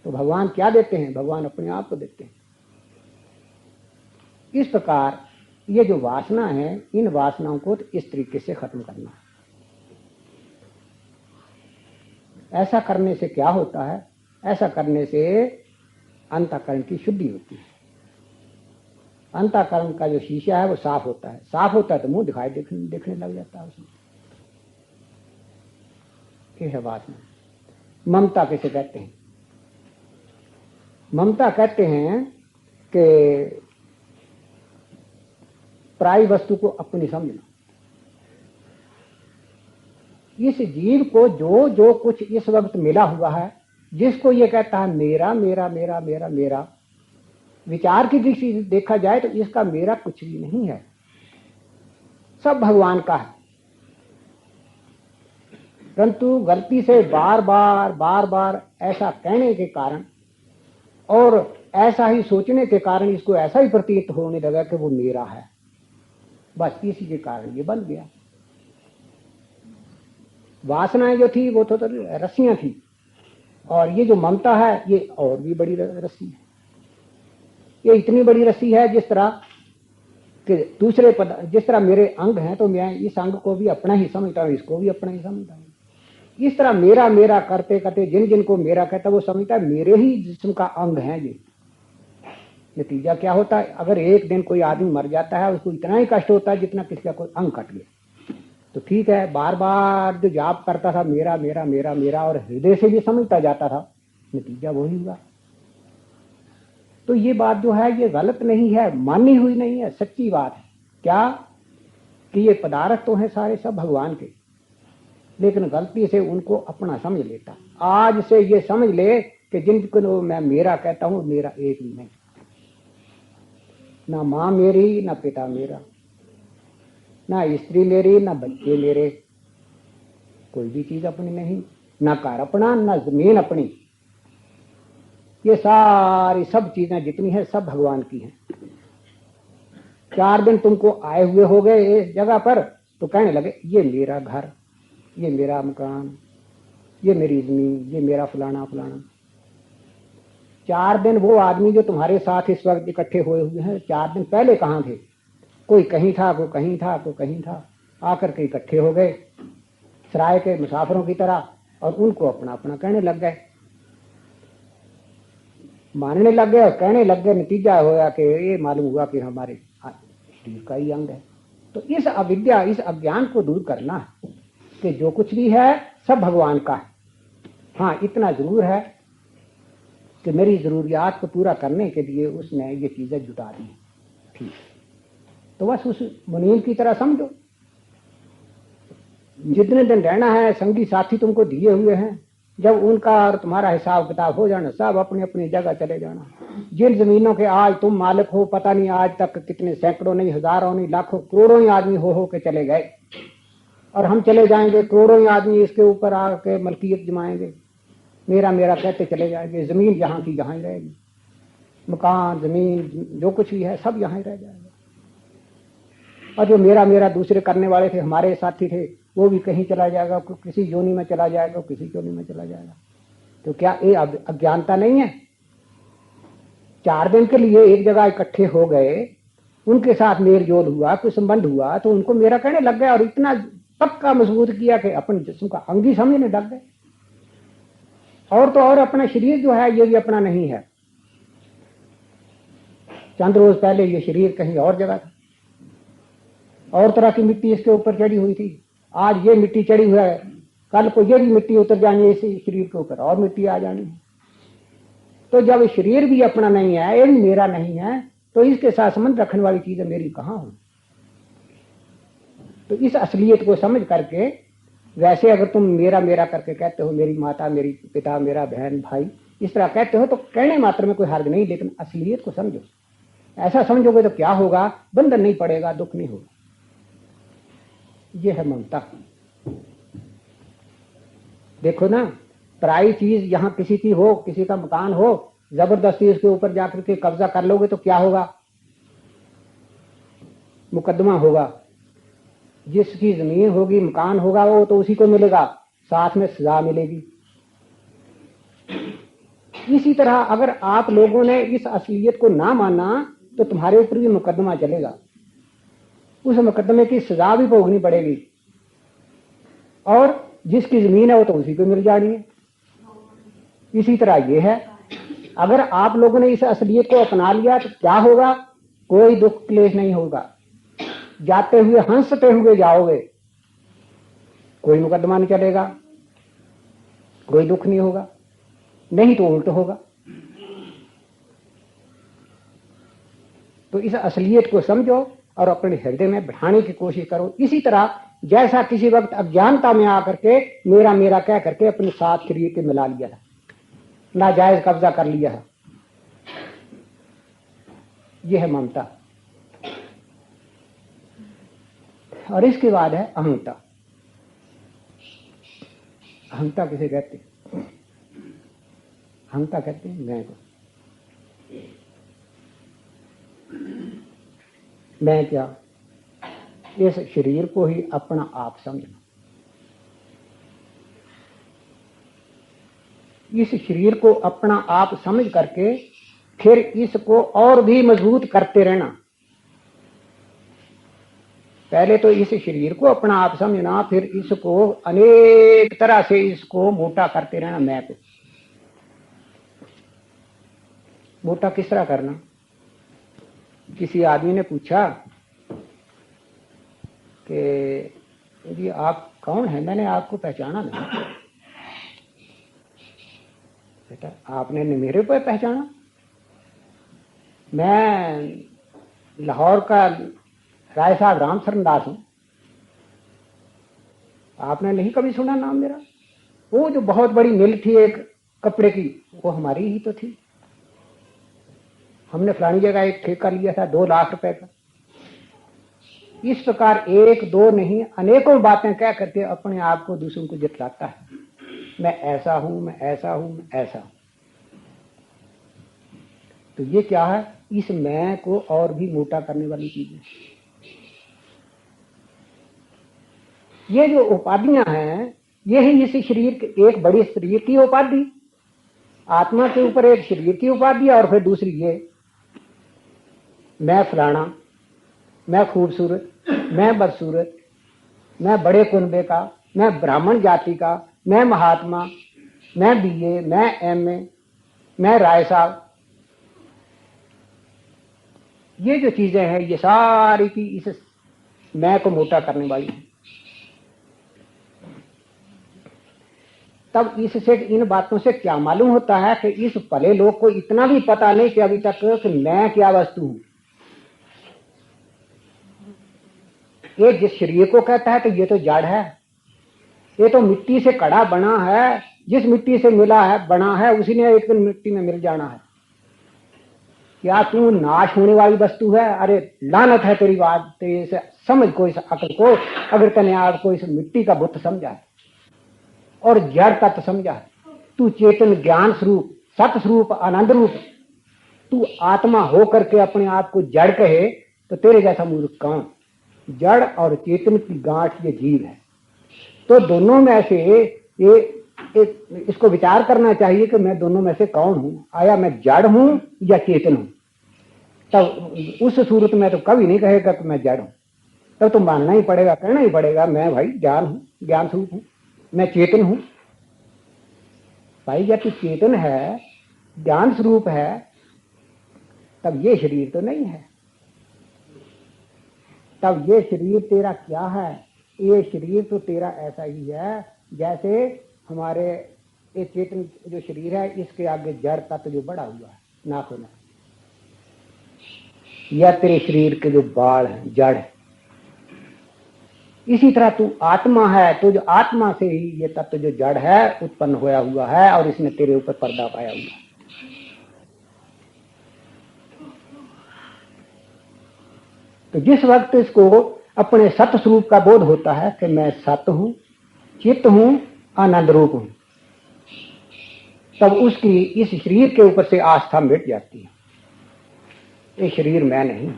Speaker 1: तो भगवान क्या देते हैं? भगवान अपने आप को देते हैं। इस प्रकार ये जो वासना है, इन वासनाओं को इस तरीके से खत्म करना है। ऐसा करने से क्या होता है? ऐसा करने से अंतःकरण की शुद्धि होती है। अंतःकरण का जो शीशा है वो साफ होता है। साफ होता है तो मुंह दिखाई देखने लग जाता है उसमें। ये है वासना। ममता किसे कहते हैं? ममता कहते हैं कि पराई वस्तु को अपनी समझना। इस जीव को जो जो कुछ इस वक्त मिला हुआ है, जिसको ये कहता है मेरा मेरा मेरा मेरा मेरा, विचार की दृष्टि से देखा जाए तो इसका मेरा कुछ भी नहीं है, सब भगवान का है। परंतु गलती से बार बार ऐसा कहने के कारण और ऐसा ही सोचने के कारण इसको ऐसा ही प्रतीत होने लगा कि वो मेरा है। बस इसी के कारण ये बन गया। वासनाएं जो थी वो तो रस्सियां थी, और ये जो ममता है ये और भी बड़ी रस्सी है। ये इतनी बड़ी रस्सी है जिस तरह कि दूसरे जिस तरह मेरे अंग हैं तो मैं इस अंग को भी अपना ही समझता हूँ, इसको भी अपना ही समझता हूँ। इस तरह मेरा मेरा करते करते जिन जिनको मेरा कहता है वो समझता है मेरे ही जिस्म का अंग है ये। नतीजा क्या होता है? अगर एक दिन कोई आदमी मर जाता है उसको इतना ही कष्ट होता है जितना किसी का कोई अंग कट गया। तो ठीक है, बार बार जो जाप करता था मेरा मेरा मेरा मेरा और हृदय से भी समझता जाता था, नतीजा वही हुआ। तो ये बात जो है ये गलत नहीं है, मानी हुई नहीं है, सच्ची बात है। क्या कि ये पदार्थ तो हैं सारे सब भगवान के, लेकिन गलती से उनको अपना समझ लेता। आज से ये समझ ले कि जिनको मैं मेरा कहता हूं मेरा एक भी नहीं, ना माँ मेरी, ना पिता मेरा, ना स्त्री मेरी, ना बच्चे मेरे, कोई भी चीज अपनी नहीं, ना घर अपना, ना जमीन अपनी। ये सारी सब चीजें जितनी है सब भगवान की हैं। 4 दिन तुमको आए हुए हो गए इस जगह पर तो कहने लगे ये मेरा घर, ये मेरा मकान, ये मेरी जमीन, ये मेरा फलाना फलाना। 4 दिन वो आदमी जो तुम्हारे साथ इस वक्त इकट्ठे हुए हुए हैं 4 दिन पहले कहाँ थे? कोई कहीं था, कोई कहीं था, कोई कहीं था, आकर के इकट्ठे हो गए सराय के मुसाफिरों की तरह, और उनको अपना अपना कहने लग गए, मानने लग गए और कहने लग गए। नतीजा होया कि ये मालूम हुआ कि हमारे शरीर का ही अंग है। तो इस अविद्या, इस अज्ञान को दूर करना है कि जो कुछ भी है सब भगवान का है। हाँ, इतना जरूर है कि मेरी जरूरियात को पूरा करने के लिए उसने ये चीजें जुटा दी। ठीक, तो बस उस मुनीम की तरह समझो, जितने दिन रहना है संगी साथी तुमको दिए हुए हैं, जब उनका और तुम्हारा हिसाब किताब हो जाना, सब अपनी अपनी जगह चले जाना। जिन जमीनों के आज तुम मालिक हो, पता नहीं आज तक कितने सैकड़ों नहीं, हजारों नहीं, लाखों करोड़ों ही आदमी हो के चले गए, और हम चले जाएंगे, करोड़ों ही आदमी इसके ऊपर आके मलकियत जमाएंगे, मेरा मेरा कहते चले जाएंगे। जमीन यहाँ की यहाँ ही रहेगी, मकान जमीन जो कुछ भी है सब यहाँ ही रह जाएगा। और जो मेरा मेरा दूसरे करने वाले थे, हमारे साथी थे, वो भी कहीं चला जाएगा, किसी योनि में चला जाएगा, किसी योनि में चला जाएगा। तो क्या ये अज्ञानता नहीं है? 4 दिन के लिए एक जगह इकट्ठे हो गए, उनके साथ मेल जोल हुआ, कोई संबंध हुआ, तो उनको मेरा कहने लग गया और इतना पक्का मजबूत किया कि अपन जिस्म का अंगी समझने लग गए। और तो और अपना शरीर जो है ये भी अपना नहीं है। चंद रोज पहले ये शरीर कहीं और जगह था, और तरह की मिट्टी इसके ऊपर चढ़ी हुई थी, आज ये मिट्टी चढ़ी हुई है, कल को ये भी मिट्टी उतर जानी है इसी शरीर के ऊपर, और मिट्टी आ जानी है। तो जब शरीर भी अपना नहीं है, ये भी मेरा नहीं है, तो इसके साथ संबंध रखने वाली चीजें मेरी कहाँ हो? तो इस असलियत को समझ करके, वैसे अगर तुम मेरा मेरा करके कहते हो, मेरी माता, मेरी पिता, मेरा बहन भाई, इस तरह कहते हो, तो कहने मात्र में कोई हर्ज नहीं, लेकिन असलियत को समझो। ऐसा समझोगे तो क्या होगा? बंधन नहीं पड़ेगा, दुख नहीं होगा। यह है ममता। देखो ना, पराई चीज यहाँ किसी की हो, किसी का मकान हो, जबरदस्ती उसके ऊपर जाकर के कब्जा कर लोगे तो क्या होगा? मुकदमा होगा। जिसकी जमीन होगी, मकान होगा, वो तो उसी को मिलेगा, साथ में सजा मिलेगी। इसी तरह अगर आप लोगों ने इस असलियत को ना माना तो तुम्हारे ऊपर भी मुकदमा चलेगा, उस मुकदमे की सजा भी भोगनी पड़ेगी, और जिसकी जमीन है वो तो उसी को मिल जानी है। इसी तरह ये है, अगर आप लोगों ने इस असलियत को अपना लिया तो क्या होगा? कोई दुख क्लेश नहीं होगा, जाते हुए हंसते हुए जाओगे, कोई मुकदमा नहीं चलेगा, कोई दुख नहीं होगा, नहीं तो उल्ट होगा। तो इस असलियत को समझो और अपने हृदय में बढ़ाने की कोशिश करो। इसी तरह जैसा किसी वक्त अज्ञानता में आकर के मेरा मेरा कह करके अपने साथ शरीर के मिला लिया था, नाजायज कब्जा कर लिया है, यह है ममता। और इसके बाद है अहंता। अहंता किसे कहते हैं? अहंता कहते हैं मैं को। मैं क्या? इस शरीर को ही अपना आप समझना। इस शरीर को अपना आप समझ करके फिर इसको और भी मजबूत करते रहना। पहले तो इस शरीर को अपना आप समझना, फिर इसको अनेक तरह से इसको मोटा करते रहना। मैं को मोटा किस तरह करना? किसी आदमी ने पूछा कि जी आप कौन है? मैंने आपको पहचाना नहीं। बेटा आपने मेरे को पहचाना? मैं लाहौर का राय साहब राम शरण दास हूं। आपने नहीं कभी सुना नाम मेरा? वो जो बहुत बड़ी मिल थी एक कपड़े की, वो हमारी ही तो थी। हमने फलानी जगह एक ठेका लिया था 2 लाख रुपए का। इस प्रकार एक दो नहीं अनेकों बातें कह करके अपने आप को दूसरों को जितलाता है। मैं ऐसा हूं, मैं ऐसा हूं, मैं ऐसा हूं। तो ये क्या है? इस मैं को और भी मोटा करने वाली चीज है। ये जो उपाधियां हैं, यही इसी शरीर के, एक बड़ी शरीर की उपाधि, आत्मा के ऊपर एक शरीर की उपाधि, और फिर दूसरी ये मैं फलाना, मैं खूबसूरत, मैं बदसूरत, मैं बड़े कुनबे का, मैं ब्राह्मण जाति का, मैं महात्मा, मैं बीए, मैं एमए, मैं राय साहब। ये जो चीजें हैं ये सारी की इस मैं को मोटा करने वाली है। तब इससे इन बातों से क्या मालूम होता है कि इस भले लोग को इतना भी पता नहीं कि अभी तक कि मैं क्या वस्तु हूं। ये जिस शरीर को कहता है तो ये तो जड़ है, ये तो मिट्टी से कड़ा बना है, जिस मिट्टी से मिला है बना है उसी ने एक दिन मिट्टी में मिल जाना है। क्या तू नाश होने वाली वस्तु है? अरे लानत है तेरी बात, तेरे से समझ को इस अकल को, अगर तने आपको इस मिट्टी का बुत समझा है और जड़ तत्व समझा है। तू चेतन ज्ञान स्वरूप सत स्वरूप आनंद रूप तू आत्मा हो करके अपने आप को जड़ कहे तो तेरे जैसा मूर्ख कौन? जड़ और चेतन की गांठ ये जीव है। तो दोनों में से ये इसको विचार करना चाहिए कि मैं दोनों में से कौन हूं, आया मैं जड़ हूं या चेतन हूं। तब उस सूरत में तो कभी नहीं कहेगा कि मैं जड़ हूं, तब तो मानना ही पड़ेगा, कहना ही पड़ेगा मैं भाई ज्ञान हूं, ज्ञान स्वरूप हूं, मैं चेतन हूं। भाई जब तू चेतन है, ज्ञान स्वरूप है, तब ये शरीर तो नहीं है। तब ये शरीर तेरा क्या है? ये शरीर तो तेरा ऐसा ही है जैसे हमारे ये चेतन जो शरीर है इसके आगे जड़ तत्व जो बड़ा हुआ है नाखून है, या तेरे शरीर के जो बाल है जड़ है। इसी तरह तू आत्मा है, तो जो आत्मा से ही ये तत्व जो जड़ है उत्पन्न होया हुआ है और इसने तेरे ऊपर पर्दा पाया हुआ है। तो जिस वक्त इसको अपने सत स्वरूप का बोध होता है कि मैं सत हूं, चित्त हूं, आनंद रूप हूं, तब उसकी इस शरीर के ऊपर से आस्था मिट जाती है। ये शरीर मैं नहीं,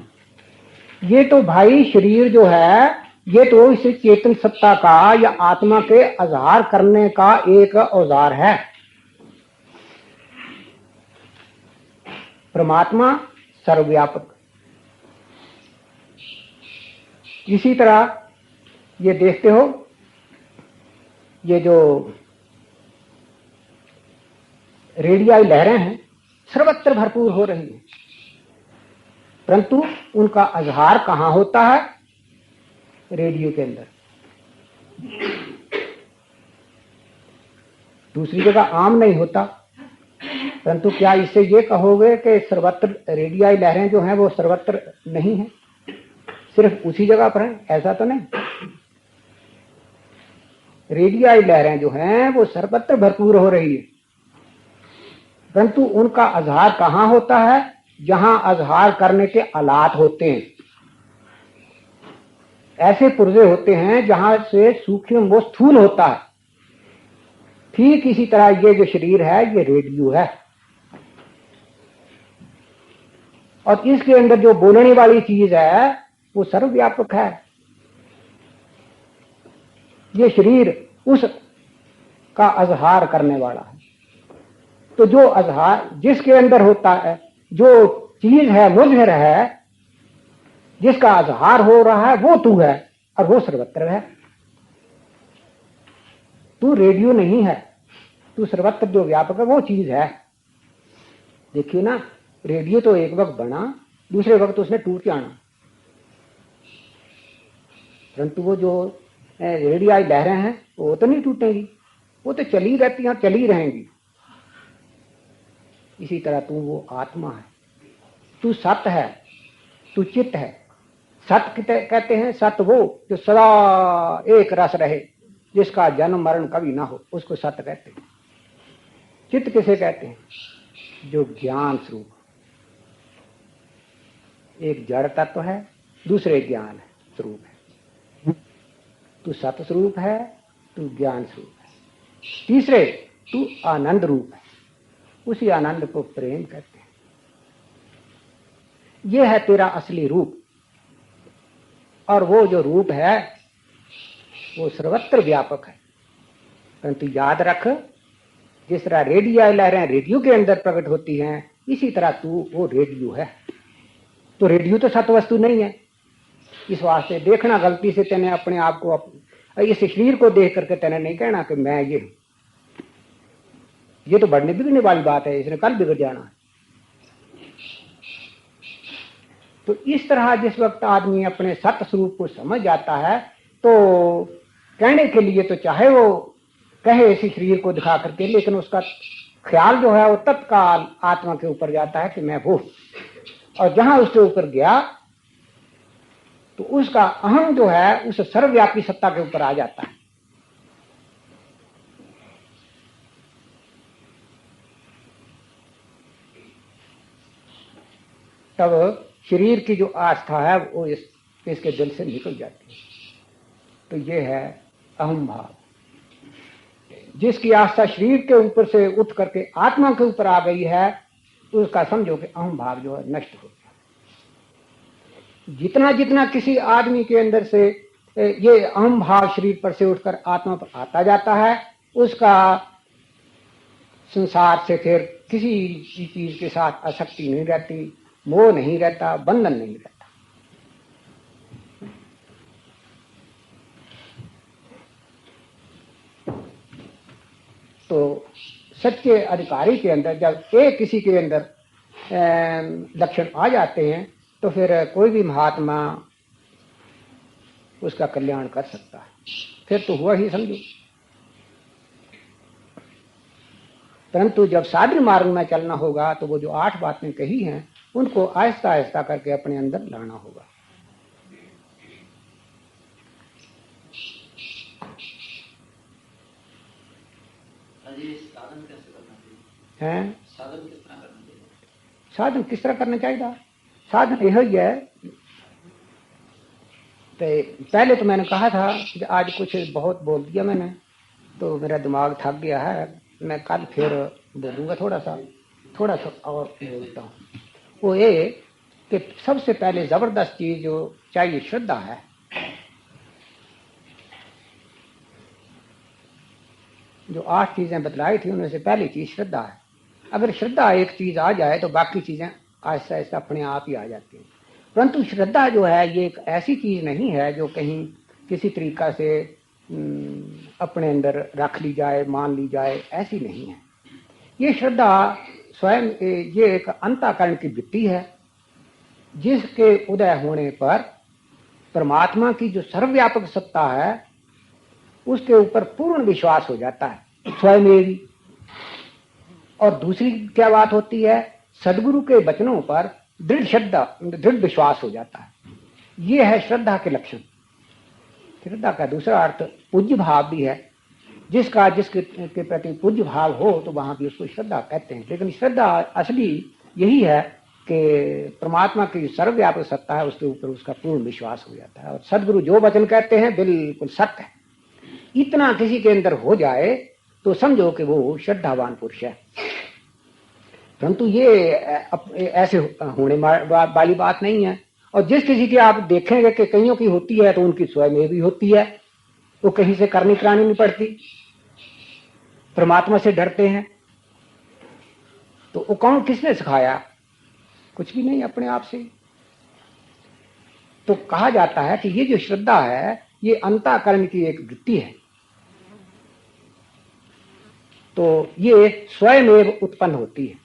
Speaker 1: ये तो भाई शरीर जो है ये तो इस चेतन सत्ता का या आत्मा के अजहार करने का एक औजार है। परमात्मा सर्वव्यापक। इसी तरह ये देखते हो, ये जो रेडियाई लहरें हैं सर्वत्र भरपूर हो रही हैं, परंतु उनका अजहार कहां होता है? रेडियो के अंदर। दूसरी जगह आम नहीं होता। परंतु क्या इससे ये कहोगे कि सर्वत्र रेडियाई लहरें जो हैं वो सर्वत्र नहीं है, सिर्फ उसी जगह पर है? ऐसा तो नहीं। रेडियाई लहरें जो हैं वो सर्वत्र भरपूर हो रही है, परंतु उनका अजहार कहां होता है? जहां अजहार करने के आलात होते हैं। ऐसे पुर्जे होते हैं जहां से सूक्ष्म वो स्थूल होता है। ठीक इसी तरह ये जो शरीर है ये रेडियो है, और इसके अंदर जो बोलने वाली चीज है वो सर्वव्यापक है। ये शरीर उस का अजहार करने वाला है। तो जो अजहार जिसके अंदर होता है, जो चीज है मुजहर है, जिसका अजहार हो रहा है वो तू है और वो सर्वत्र है। तू रेडियो नहीं है, तू सर्वत्र जो व्यापक है वो चीज है। देखिए ना, रेडियो तो एक वक्त बना, दूसरे वक्त उसने टूट जाना, परंतु वो जो रेडियाई लहरें हैं वो तो नहीं टूटेंगी, वो तो चली रहती हैं, चली रहेंगी। इसी तरह तू वो आत्मा है, तू सत है, तू चित्त है। सत कहते हैं, सत वो जो सदा एक रस रहे, जिसका जन्म मरण कभी ना हो, उसको सत कहते हैं। चित्त किसे कहते हैं? जो ज्ञान स्वरूप, एक जड़ तत्व है, दूसरे ज्ञान है स्वरूप है। तू सत स्वरूप है, तू ज्ञान स्वरूप है, तीसरे तू आनंद रूप है। उसी आनंद को प्रेम कहते हैं। यह है तेरा असली रूप, और वो जो रूप है वो सर्वत्र व्यापक है। परंतु याद रख, जिस तरह रेडियो लहरें रेडियो के अंदर प्रकट होती हैं, इसी तरह तू वो रेडियो है। तो रेडियो तो सत वस्तु नहीं है। इस वास्ते देखना, गलती से तेने अपने आप को इस शरीर को देख करके तेने नहीं कहना कि मैं ये हूं। ये तो बढ़ने बिगड़ने वाली बात है, इसने कल बिगड़ जाना है। तो इस तरह जिस वक्त आदमी अपने सत्य स्वरूप को समझ जाता है, तो कहने के लिए तो चाहे वो कहे इसी शरीर को दिखा करके, लेकिन उसका ख्याल जो है वो तत्काल आत्मा के ऊपर जाता है कि मैं वो, और जहां उसके ऊपर गया तो उसका अहम जो है उस सर्वव्यापी सत्ता के ऊपर आ जाता है। तब शरीर की जो आस्था है वो इसके दिल से निकल जाती है। तो ये है अहम भाव। जिसकी आस्था शरीर के ऊपर से उठ करके आत्मा के ऊपर आ गई है तो उसका समझो कि अहम भाव जो है नष्ट हो गया। जितना जितना किसी आदमी के अंदर से ये अहम भाव शरीर पर से उठकर आत्मा पर आता जाता है, उसका संसार से फिर किसी चीज के साथ आसक्ति नहीं रहती, मोह नहीं रहता, बंधन नहीं रहता। तो सच्चे अधिकारी के अंदर जब एक किसी के अंदर लक्षण आ जाते हैं तो फिर कोई भी महात्मा उसका कल्याण कर सकता है, फिर तो हुआ ही समझो। परंतु जब साधन मार्ग में चलना होगा तो वो जो 8 बातें कही हैं उनको आहिस्ता आहिस्ता करके अपने अंदर लाना होगा।
Speaker 3: साधन कैसे करना चाहिए?
Speaker 1: हैं?
Speaker 3: साधन किस तरह करना चाहिए?
Speaker 1: साधन किस तरह करना चाहिए? साधन यही है। तो पहले तो मैंने कहा था कि आज कुछ बहुत बोल दिया मैंने, तो मेरा दिमाग थक गया है, मैं कल फिर बोलूँगा थोड़ा सा और बोलता हूँ। वो ये कि सबसे पहले जबरदस्त चीज जो चाहिए श्रद्धा है। जो 8 चीजें बतलाई थी उनमें से पहली चीज श्रद्धा है। अगर श्रद्धा एक चीज आ जाए तो बाकी चीजें आहिस्ता आहिस्ता अपने आप ही आ जाती हैं। परंतु श्रद्धा जो है ये एक ऐसी चीज नहीं है जो कहीं किसी तरीका से अपने अंदर रख ली जाए, मान ली जाए, ऐसी नहीं है। ये श्रद्धा स्वयं ये एक अंतःकरण की वृत्ति है जिसके उदय होने पर परमात्मा की जो सर्वव्यापक सत्ता है उसके ऊपर पूर्ण विश्वास हो जाता है स्वयं ही। और दूसरी क्या बात होती है, सदगुरु के वचनों पर दृढ़ विश्वास हो जाता है। ये है श्रद्धा के लक्षण। श्रद्धा का दूसरा अर्थ पूज्य भाव भी है। जिसके प्रति पूज्य भाव हो तो वहां भी उसको श्रद्धा कहते हैं। लेकिन श्रद्धा असली यही है कि परमात्मा की सर्वव्यापक सत्ता है, उसके ऊपर उसका पूर्ण विश्वास हो जाता है और सदगुरु जो वचन कहते हैं बिल्कुल सत्य है। इतना किसी के अंदर हो जाए तो समझो कि वो श्रद्धावान पुरुष है। परंतु ये ऐसे होने वाली बात नहीं है। और जिस किसी की आप देखेंगे कि कईयों की होती है तो उनकी स्वयं भी होती है, वो कहीं से करनी करानी नहीं पड़ती, परमात्मा से डरते हैं। तो वो कौन, किसने सिखाया? कुछ भी नहीं, अपने आप से। तो कहा जाता है कि ये जो श्रद्धा है ये अंतःकरण की एक वृत्ति है। तो ये स्वयं उत्पन्न होती है।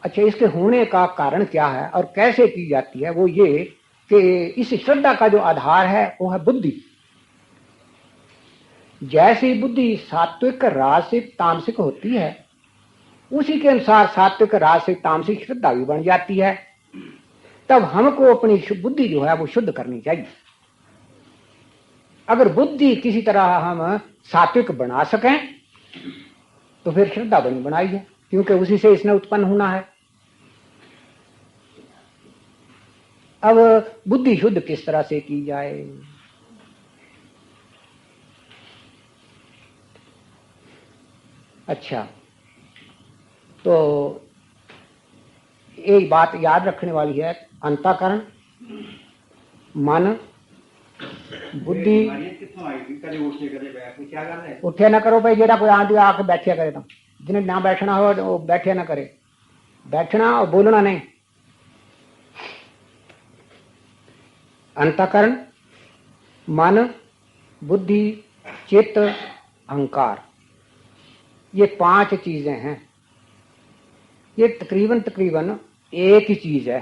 Speaker 1: अच्छा, इसके होने का कारण क्या है और कैसे की जाती है? वो ये कि इस श्रद्धा का जो आधार है वो है बुद्धि। जैसी बुद्धि सात्विक, राजसिक, तामसिक होती है उसी के अनुसार सात्विक, राजसिक, तामसिक श्रद्धा भी बन जाती है। तब हमको अपनी बुद्धि जो है वो शुद्ध करनी चाहिए। अगर बुद्धि किसी तरह हम सात्विक बना सकें तो फिर श्रद्धा बनी बनाई है, क्योंकि उसी से इसने उत्पन्न होना है। अब बुद्धि शुद्ध किस तरह से की जाए? अच्छा, तो एक बात याद रखने वाली है, अंतःकरण, मन, बुद्धि। उठे ना करो भाई, जेड़ा कोई आंधी आके बैठिया करे, तो जिन्हें ना बैठना हो वो बैठे ना करे। बैठना और बोलना नहीं। अंतःकरण, मन, बुद्धि, चित्त, अहंकार, ये 5 चीजें हैं। ये तकरीबन एक ही चीज है।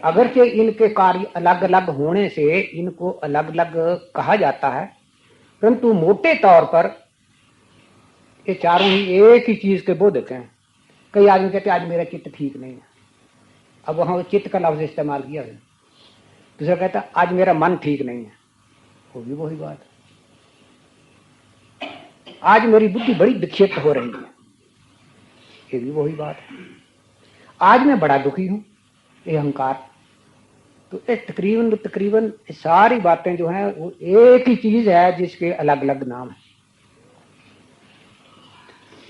Speaker 1: अगरचे इनके कार्य अलग अलग होने से इनको अलग अलग कहा जाता है, परंतु मोटे तौर पर ये चारों ही एक ही चीज के बोधक हैं। कई आदमी कहते हैं आज मेरा चित्त ठीक नहीं है, अब वहां चित्त का लफ्ज इस्तेमाल किया है। दूसरा कहता है आज मेरा मन ठीक नहीं है, वो भी वही बात है। आज मेरी बुद्धि बड़ी विक्षिप्त हो रही है, ये भी वही बात है। आज मैं बड़ा दुखी हूं, ये अहंकार। तो एक तकरीबन सारी बातें जो हैं वो एक ही चीज है जिसके अलग अलग नाम है।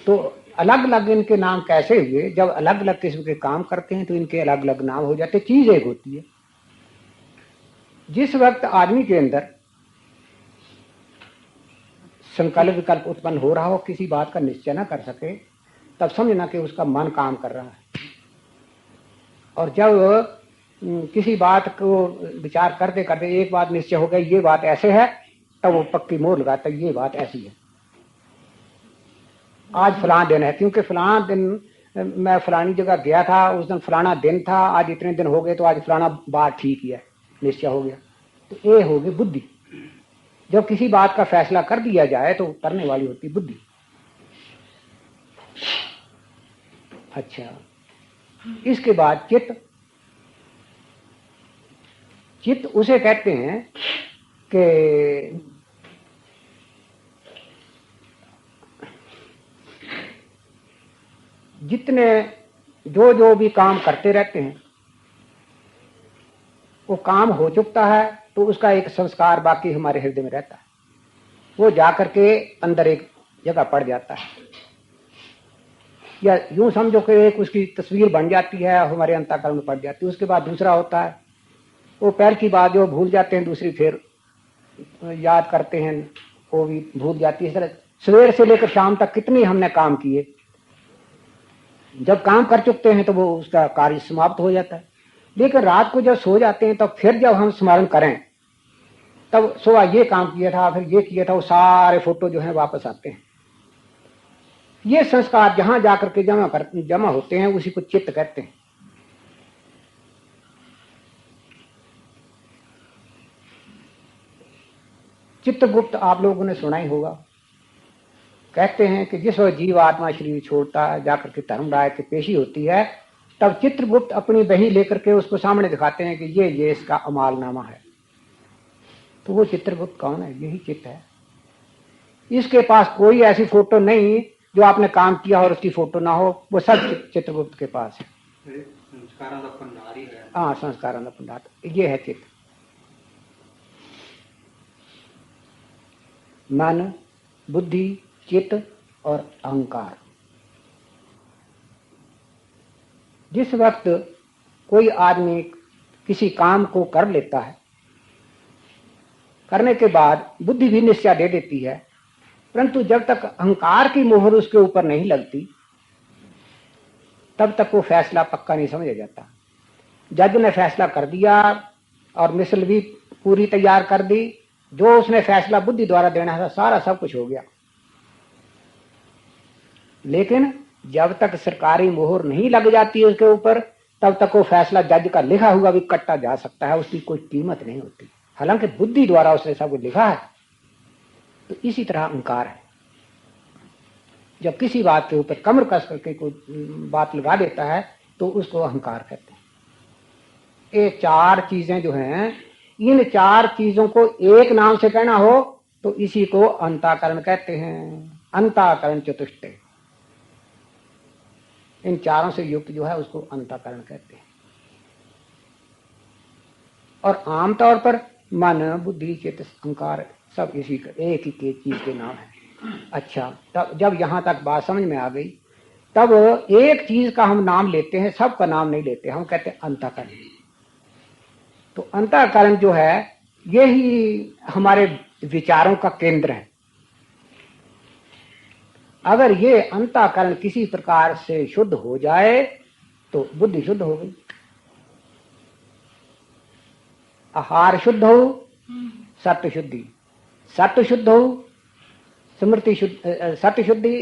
Speaker 1: तो अलग अलग इनके नाम कैसे हुए? जब अलग अलग किस्म के काम करते हैं तो इनके अलग अलग नाम हो जाते, चीज एक होती है। जिस वक्त आदमी के अंदर संकल्प विकल्प उत्पन्न हो रहा हो, किसी बात का निश्चय न कर सके, तब समझना कि उसका मन काम कर रहा है। और जब किसी बात को विचार करते करते एक बात निश्चय हो गई, ये बात ऐसे है, तब वो पक्की मोहर लगाता है, ये बात ऐसी है। आज फलाना दिन है, क्योंकि फलाना दिन मैं फलानी जगह गया था, उस दिन फलाना दिन था, आज इतने दिन हो गए तो आज फलाना बात ठीक ही है, निश्चय हो गया। तो ये हो गई बुद्धि। जब किसी बात का फैसला कर दिया जाए तो करने वाली होती बुद्धि। अच्छा, इसके बाद चित्त। चित्त उसे कहते हैं कि जितने जो भी काम करते रहते हैं वो काम हो चुकता है तो उसका एक संस्कार बाकी हमारे हृदय में रहता है, वो जाकर के अंदर एक जगह पड़ जाता है, या यूं समझो कि एक उसकी तस्वीर बन जाती है, हमारे अंतःकरण में पड़ जाती है। उसके बाद दूसरा होता है, वो पहले की बात जो भूल जाते हैं, दूसरी फिर याद करते हैं, वो भी भूल जाती है। इस तरह सवेर से लेकर शाम तक कितने हमने काम किए, जब काम कर चुकते हैं तो वो उसका कार्य समाप्त हो जाता है। लेकिन रात को जब सो जाते हैं तब फिर जब हम स्मरण करें, तब सुबह ये काम किया था, फिर ये किया था, वो सारे फोटो जो है वापस आते हैं। ये संस्कार जहां जाकर के जमा होते हैं उसी को चित्त कहते हैं। चित्तगुप्त आप लोगों ने सुना ही होगा। कहते हैं कि जिस वक्त जीव आत्मा शरीर छोड़ता है, जाकर के धर्मराय की पेशी होती है, तब चित्रगुप्त अपनी बही लेकर के उसको सामने दिखाते हैं कि ये इसका अमालनामा है। तो वो चित्रगुप्त कौन है? यही चित्त है। इसके पास कोई ऐसी फोटो नहीं जो आपने काम किया और उसकी फोटो ना हो, वो सब चित्रगुप्त के पास है। हाँ, संस्कारों का भंडार, ये है चित्त। मन, बुद्धि, चित्त और अहंकार। जिस वक्त कोई आदमी किसी काम को कर लेता है, करने के बाद बुद्धि भी निश्चय दे देती है, परंतु जब तक अहंकार की मोहर उसके ऊपर नहीं लगती तब तक वो फैसला पक्का नहीं समझा जाता। जज ने फैसला कर दिया और मिसल भी पूरी तैयार कर दी, जो उसने फैसला बुद्धि द्वारा देना था सारा सब कुछ हो गया, लेकिन जब तक सरकारी मोहर नहीं लग जाती है उसके ऊपर, तब तक वो फैसला जज का लिखा हुआ भी कट्टा जा सकता है, उसकी कोई कीमत नहीं होती। हालांकि बुद्धि द्वारा उसने सब कुछ लिखा है। तो इसी तरह अहंकार है, जब किसी बात के ऊपर कमर कस करके कोई बात लगा देता है तो उसको अहंकार कहते हैं। ये चार चीजें जो हैं, इन चार चीजों को एक नाम से कहना हो तो इसी को अंतःकरण कहते हैं। अंतःकरण चतुष्टय, इन चारों से युक्त जो है उसको अंतःकरण कहते हैं। और आमतौर पर मन, बुद्धि, चित्त, अहंकार सब इसी का एक ही चीज के नाम है। अच्छा, तब जब यहां तक बात समझ में आ गई, तब एक चीज का हम नाम लेते हैं, सबका नाम नहीं लेते, हम कहते हैं अंतःकरण। तो अंतःकरण जो है यही हमारे विचारों का केंद्र है। अगर ये अंतःकरण किसी प्रकार से शुद्ध हो जाए तो बुद्धि शुद्ध हो गई। आहार शुद्ध हो, सत्य शुद्धि, सत्य शुद्ध हो, स्मृति शुद्ध, सत्य शुद्धि,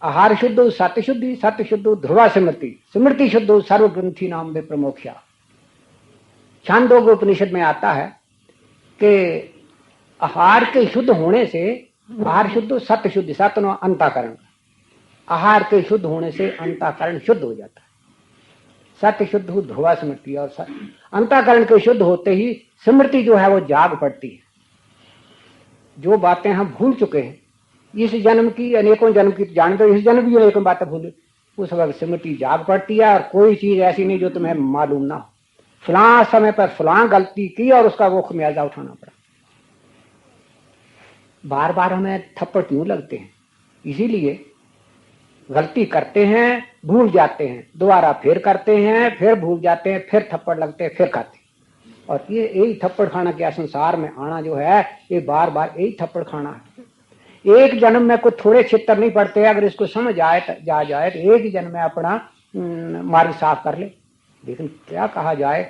Speaker 1: आहार शुद्ध हो, सत्य शुद्धि, सत्य शुद्ध हो, ध्रुवा स्मृति, स्मृति शुद्ध हो, सर्वग्रंथि नाम में प्रमोक्षा। छांदोग्य उपनिषद में आता है कि आहार के शुद्ध होने से, आहार शुद्ध सत्य शुद्ध, सत्य नो अंतःकरण, आहार के शुद्ध होने से अंतःकरण शुद्ध हो जाता है। सत्य शुद्ध हो ध्रुवा स्मृति, और अंतःकरण के शुद्ध होते ही स्मृति जो है वो जाग पड़ती है। जो बातें हम भूल चुके हैं इस जन्म की, अनेकों जन्म की, जानते हो इस जन्म भी अनेकों बातें भूले, उस वक्त स्मृति जाग पड़ती है। और कोई चीज ऐसी नहीं जो तुम्हें मालूम ना हो। फलां समय पर फलां गलती की और उसका वो खमियाजा उठाना पड़ा। बार बार हमें थप्पड़ क्यों लगते हैं? इसीलिए गलती करते हैं, भूल जाते हैं, दोबारा फिर करते हैं, फिर भूल जाते हैं, फिर थप्पड़ लगते हैं, फिर खाते हैं। और ये यही थप्पड़ खाना क्या, संसार में आना जो है ये बार बार यही थप्पड़ खाना है। एक जन्म में कुछ थोड़े छितर नहीं पड़ते, अगर इसको समझ आए जा जाए तो एक ही जन्म में अपना मारी साफ कर ले। लेकिन क्या कहा जाए,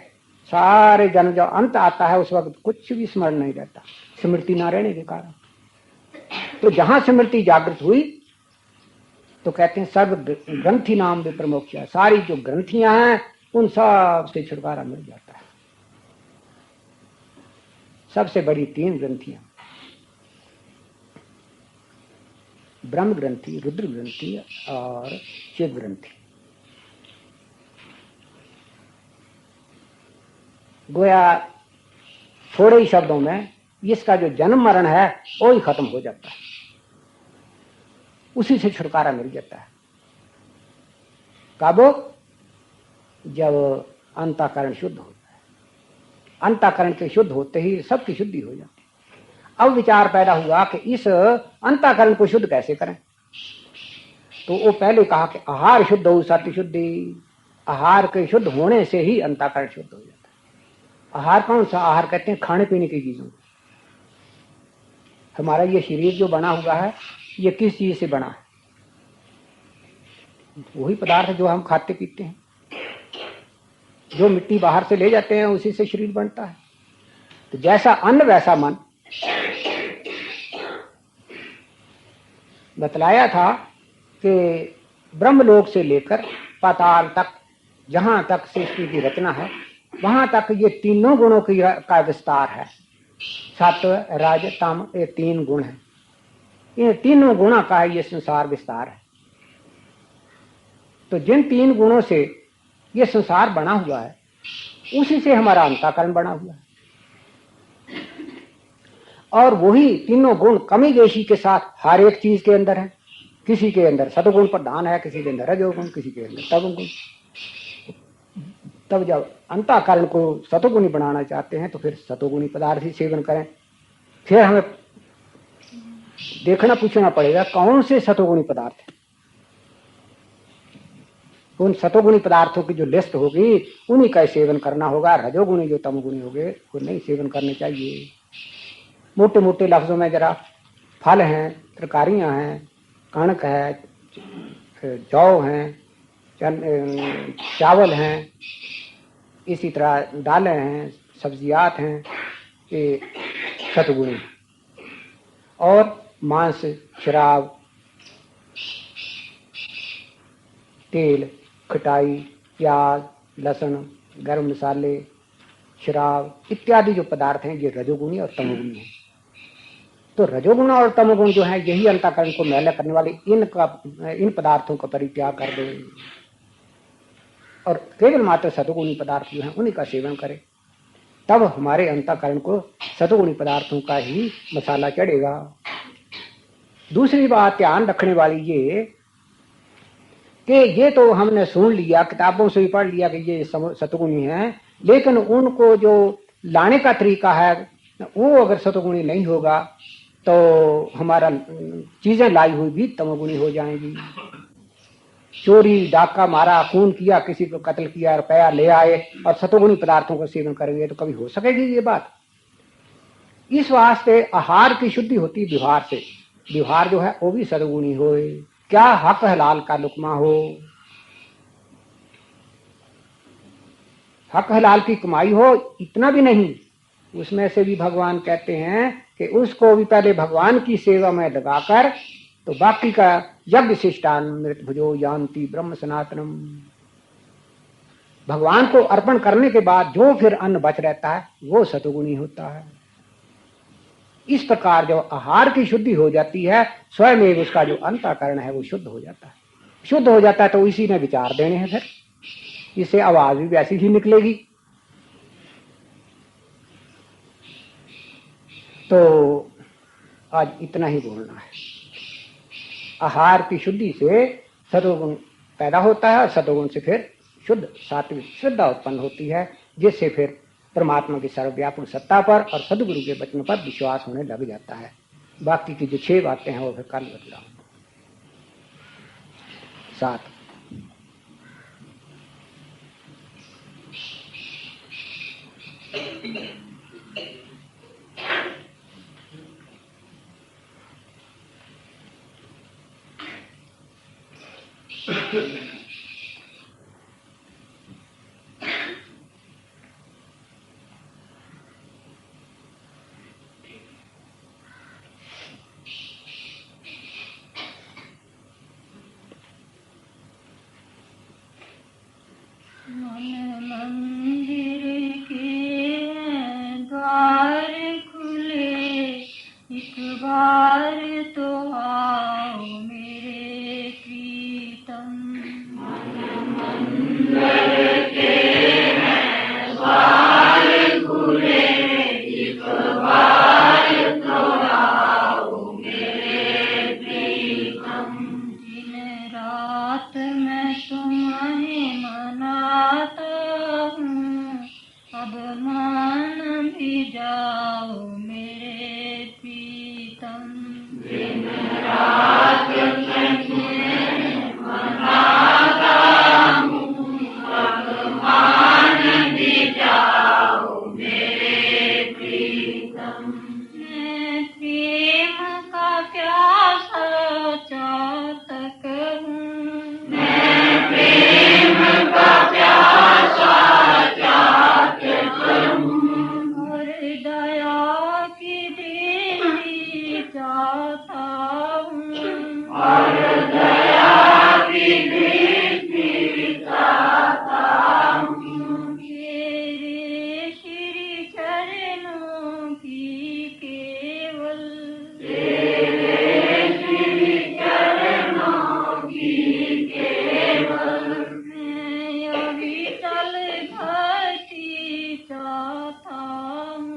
Speaker 1: सारे जन्म जब अंत आता है उस वक्त कुछ भी स्मरण नहीं रहता, स्मृति ना रहने के कारण। तो जहां स्मृति जागृत हुई तो कहते हैं सर्व ग्रंथि नाम विप्रमोक्ष, सारी जो ग्रंथियां हैं उन सब से छुटकारा मिल जाता है। सबसे बड़ी 3 ग्रंथियां, ब्रह्म ग्रंथि, रुद्र ग्रंथि और शिव ग्रंथि। गोया थोड़े ही शब्दों में इसका जो जन्म मरण है वो ही खत्म हो जाता है, उसी से छुटकारा मिल जाता है। काबो जब अंतःकरण शुद्ध होता है, अंतःकरण के शुद्ध होते ही सबकी शुद्धि हो जाती है। अब विचार पैदा हुआ कि इस अंतःकरण को शुद्ध कैसे करें। तो वो पहले कहा कि आहार शुद्ध हो सत्य शुद्धि, आहार के शुद्ध होने से ही अंतःकरण शुद्ध हो जाता है। आहार कौन सा? आहार कहते हैं खाने पीने की चीजों। हमारा ये शरीर जो बना हुआ है ये किस चीज से बना है? वही पदार्थ जो हम खाते पीते हैं, जो मिट्टी बाहर से ले जाते हैं उसी से शरीर बनता है। तो जैसा अन्न वैसा मन। बतलाया था कि ब्रह्मलोक से लेकर पाताल तक, जहां तक सृष्टि की रचना है वहां तक ये तीनों गुणों का विस्तार है। सत्व रज तम, ये 3 गुण हैं। इन तीनों गुणों का ये संसार विस्तार है। तो जिन 3 गुणों से ये संसार बना हुआ है उसी से हमारा अंतःकरण बना हुआ है। और वही तीनों गुण कमी बेशी के साथ हर एक चीज के अंदर है। किसी के अंदर सतगुण प्रधान है, किसी के अंदर रजोगुण, किसी के अंदर तमोगुण। तब जब अंतःकरण को सतोगुणी बनाना चाहते हैं तो फिर सतोगुणी पदार्थ ही सेवन करें। फिर हमें देखना पूछना पड़ेगा कौन से सतोगुणी पदार्थ है। उन सतोगुणी पदार्थों की जो लिस्ट होगी उन्हीं का सेवन करना होगा। रजोगुणी जो तमोगुणी होंगे वो नहीं सेवन करने चाहिए। मोटे मोटे लफ्जों में जरा फल हैं, तरकारियां हैं, कणक है, जौ हैं, चावल हैं, इसी तरह दालें हैं, सब्जियात हैं, ये सतगुणी। और मांस, शराब, तेल, खटाई, प्याज, लहसुन, गरम मसाले, शराब इत्यादि जो पदार्थ हैं ये रजोगुणी और तमोगुणी हैं। तो रजोगुण और तमोगुण जो है यही अंतःकरण को मैला करने वाले इन पदार्थों का परित्याग कर दे और केवल मात्र सतोगुणी पदार्थ जो है उन्हीं का सेवन करें। तब हमारे अंतःकरण को सतोगुणी पदार्थों का ही मसाला चढ़ेगा। दूसरी बात ध्यान रखने वाली ये कि ये तो हमने सुन लिया, किताबों से भी पढ़ लिया कि ये सतोगुणी है, लेकिन उनको जो लाने का तरीका है वो अगर सतोगुणी नहीं होगा तो हमारा चीजें लाई हुई भी तमोगुणी हो जाएंगी। चोरी डाका मारा, खून किया, किसी को कत्ल किया, रुपया ले आए और सतोगुणी पदार्थों का सेवन करेंगे तो कभी हो सकेगी ये बात? इस वास्ते आहार की शुद्धि होती व्यवहार से। व्यवहार जो है वो भी सतोगुणी हो। क्या हक हलाल का लुकमा हो, हक हलाल की कमाई हो, इतना भी नहीं। उसमें से भी भगवान कहते हैं कि उसको भी पहले भगवान की सेवा में लगाकर तो बाकी का यज्ञ शिष्टान मृत भुजो यान्ति ब्रह्म सनातनम। भगवान को अर्पण करने के बाद जो फिर अन्न बच रहता है वो सतोगुणी होता है। इस प्रकार जो आहार की शुद्धि हो जाती है, स्वयं एक उसका जो अंतःकरण है वो शुद्ध हो जाता है। शुद्ध हो जाता है तो इसी ने विचार देने हैं, फिर इससे आवाज भी वैसी ही निकलेगी। तो आज इतना ही बोलना है। आहार की शुद्धि से सतोगुण पैदा होता है और सतोगुण से फिर शुद्ध सात्विक श्रद्धा उत्पन्न होती है, जिससे फिर परमात्मा की सर्वव्यापक सत्ता पर और सदगुरु के वचन पर विश्वास होने लग जाता है। बाकी की जो 6 बातें हैं वो फिर कल बतलाऊं। 7
Speaker 2: मंदिर के द्वार खुले, एक बार तो आओ मेरे प्रीतम। मंदिर के द्वार खुले, एक बार तो आओ मेरे प्रीतम। दिन रात मैं तुम्हें मनाता हूँ, अब मान भी जाओ मेरे प्रीतम। दिन रात मैं तुम्हें मनाता हूँ, अब मान भी जाओ मेरे प्रीतम। मैं प्रेम का प्यासा चातक हूँ, मैं प्रेम का प्यासा चातक हूँ, और दया की दृष्टि चाहता हूँ, और दया की दृष्टि चाहता हूँ। तेरे श्री चरणों की केवल, तेरे श्री चरणों की केवल मैं अविचल भक्ति चाहता हूँ,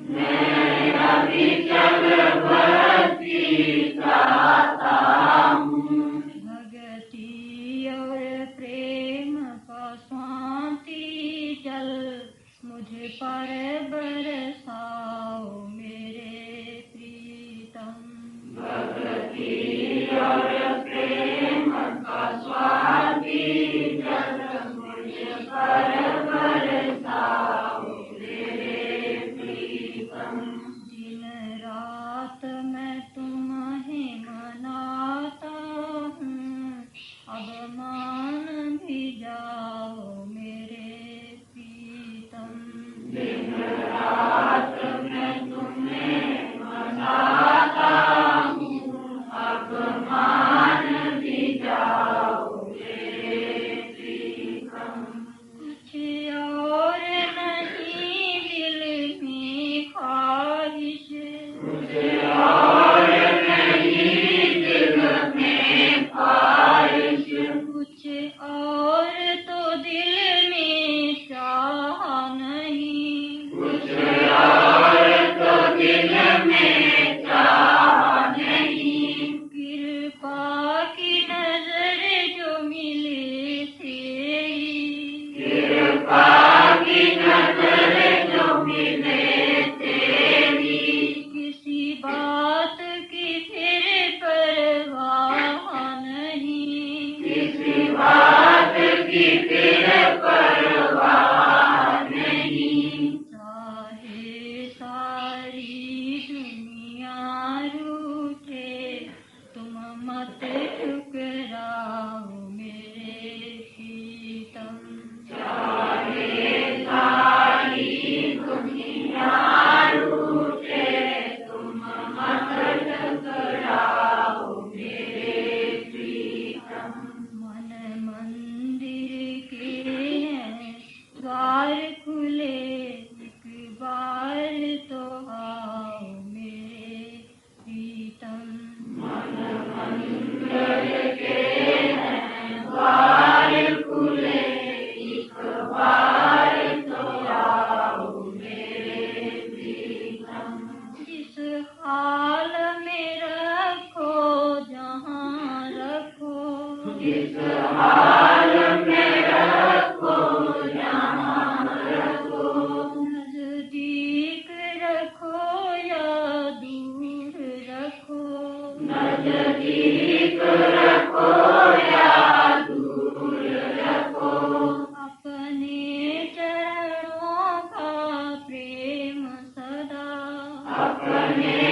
Speaker 2: मैं अविचल भक्ति चाहता हूँ। भक्ति और प्रेम का शांति जल मुझ पर बरसाओ मेरे प्रीतम। भक्ति और प्रेम का शांति जल मुझ पर बरसाओ मेरे प्रीतम। दिन रात मैं तुम्हें अपने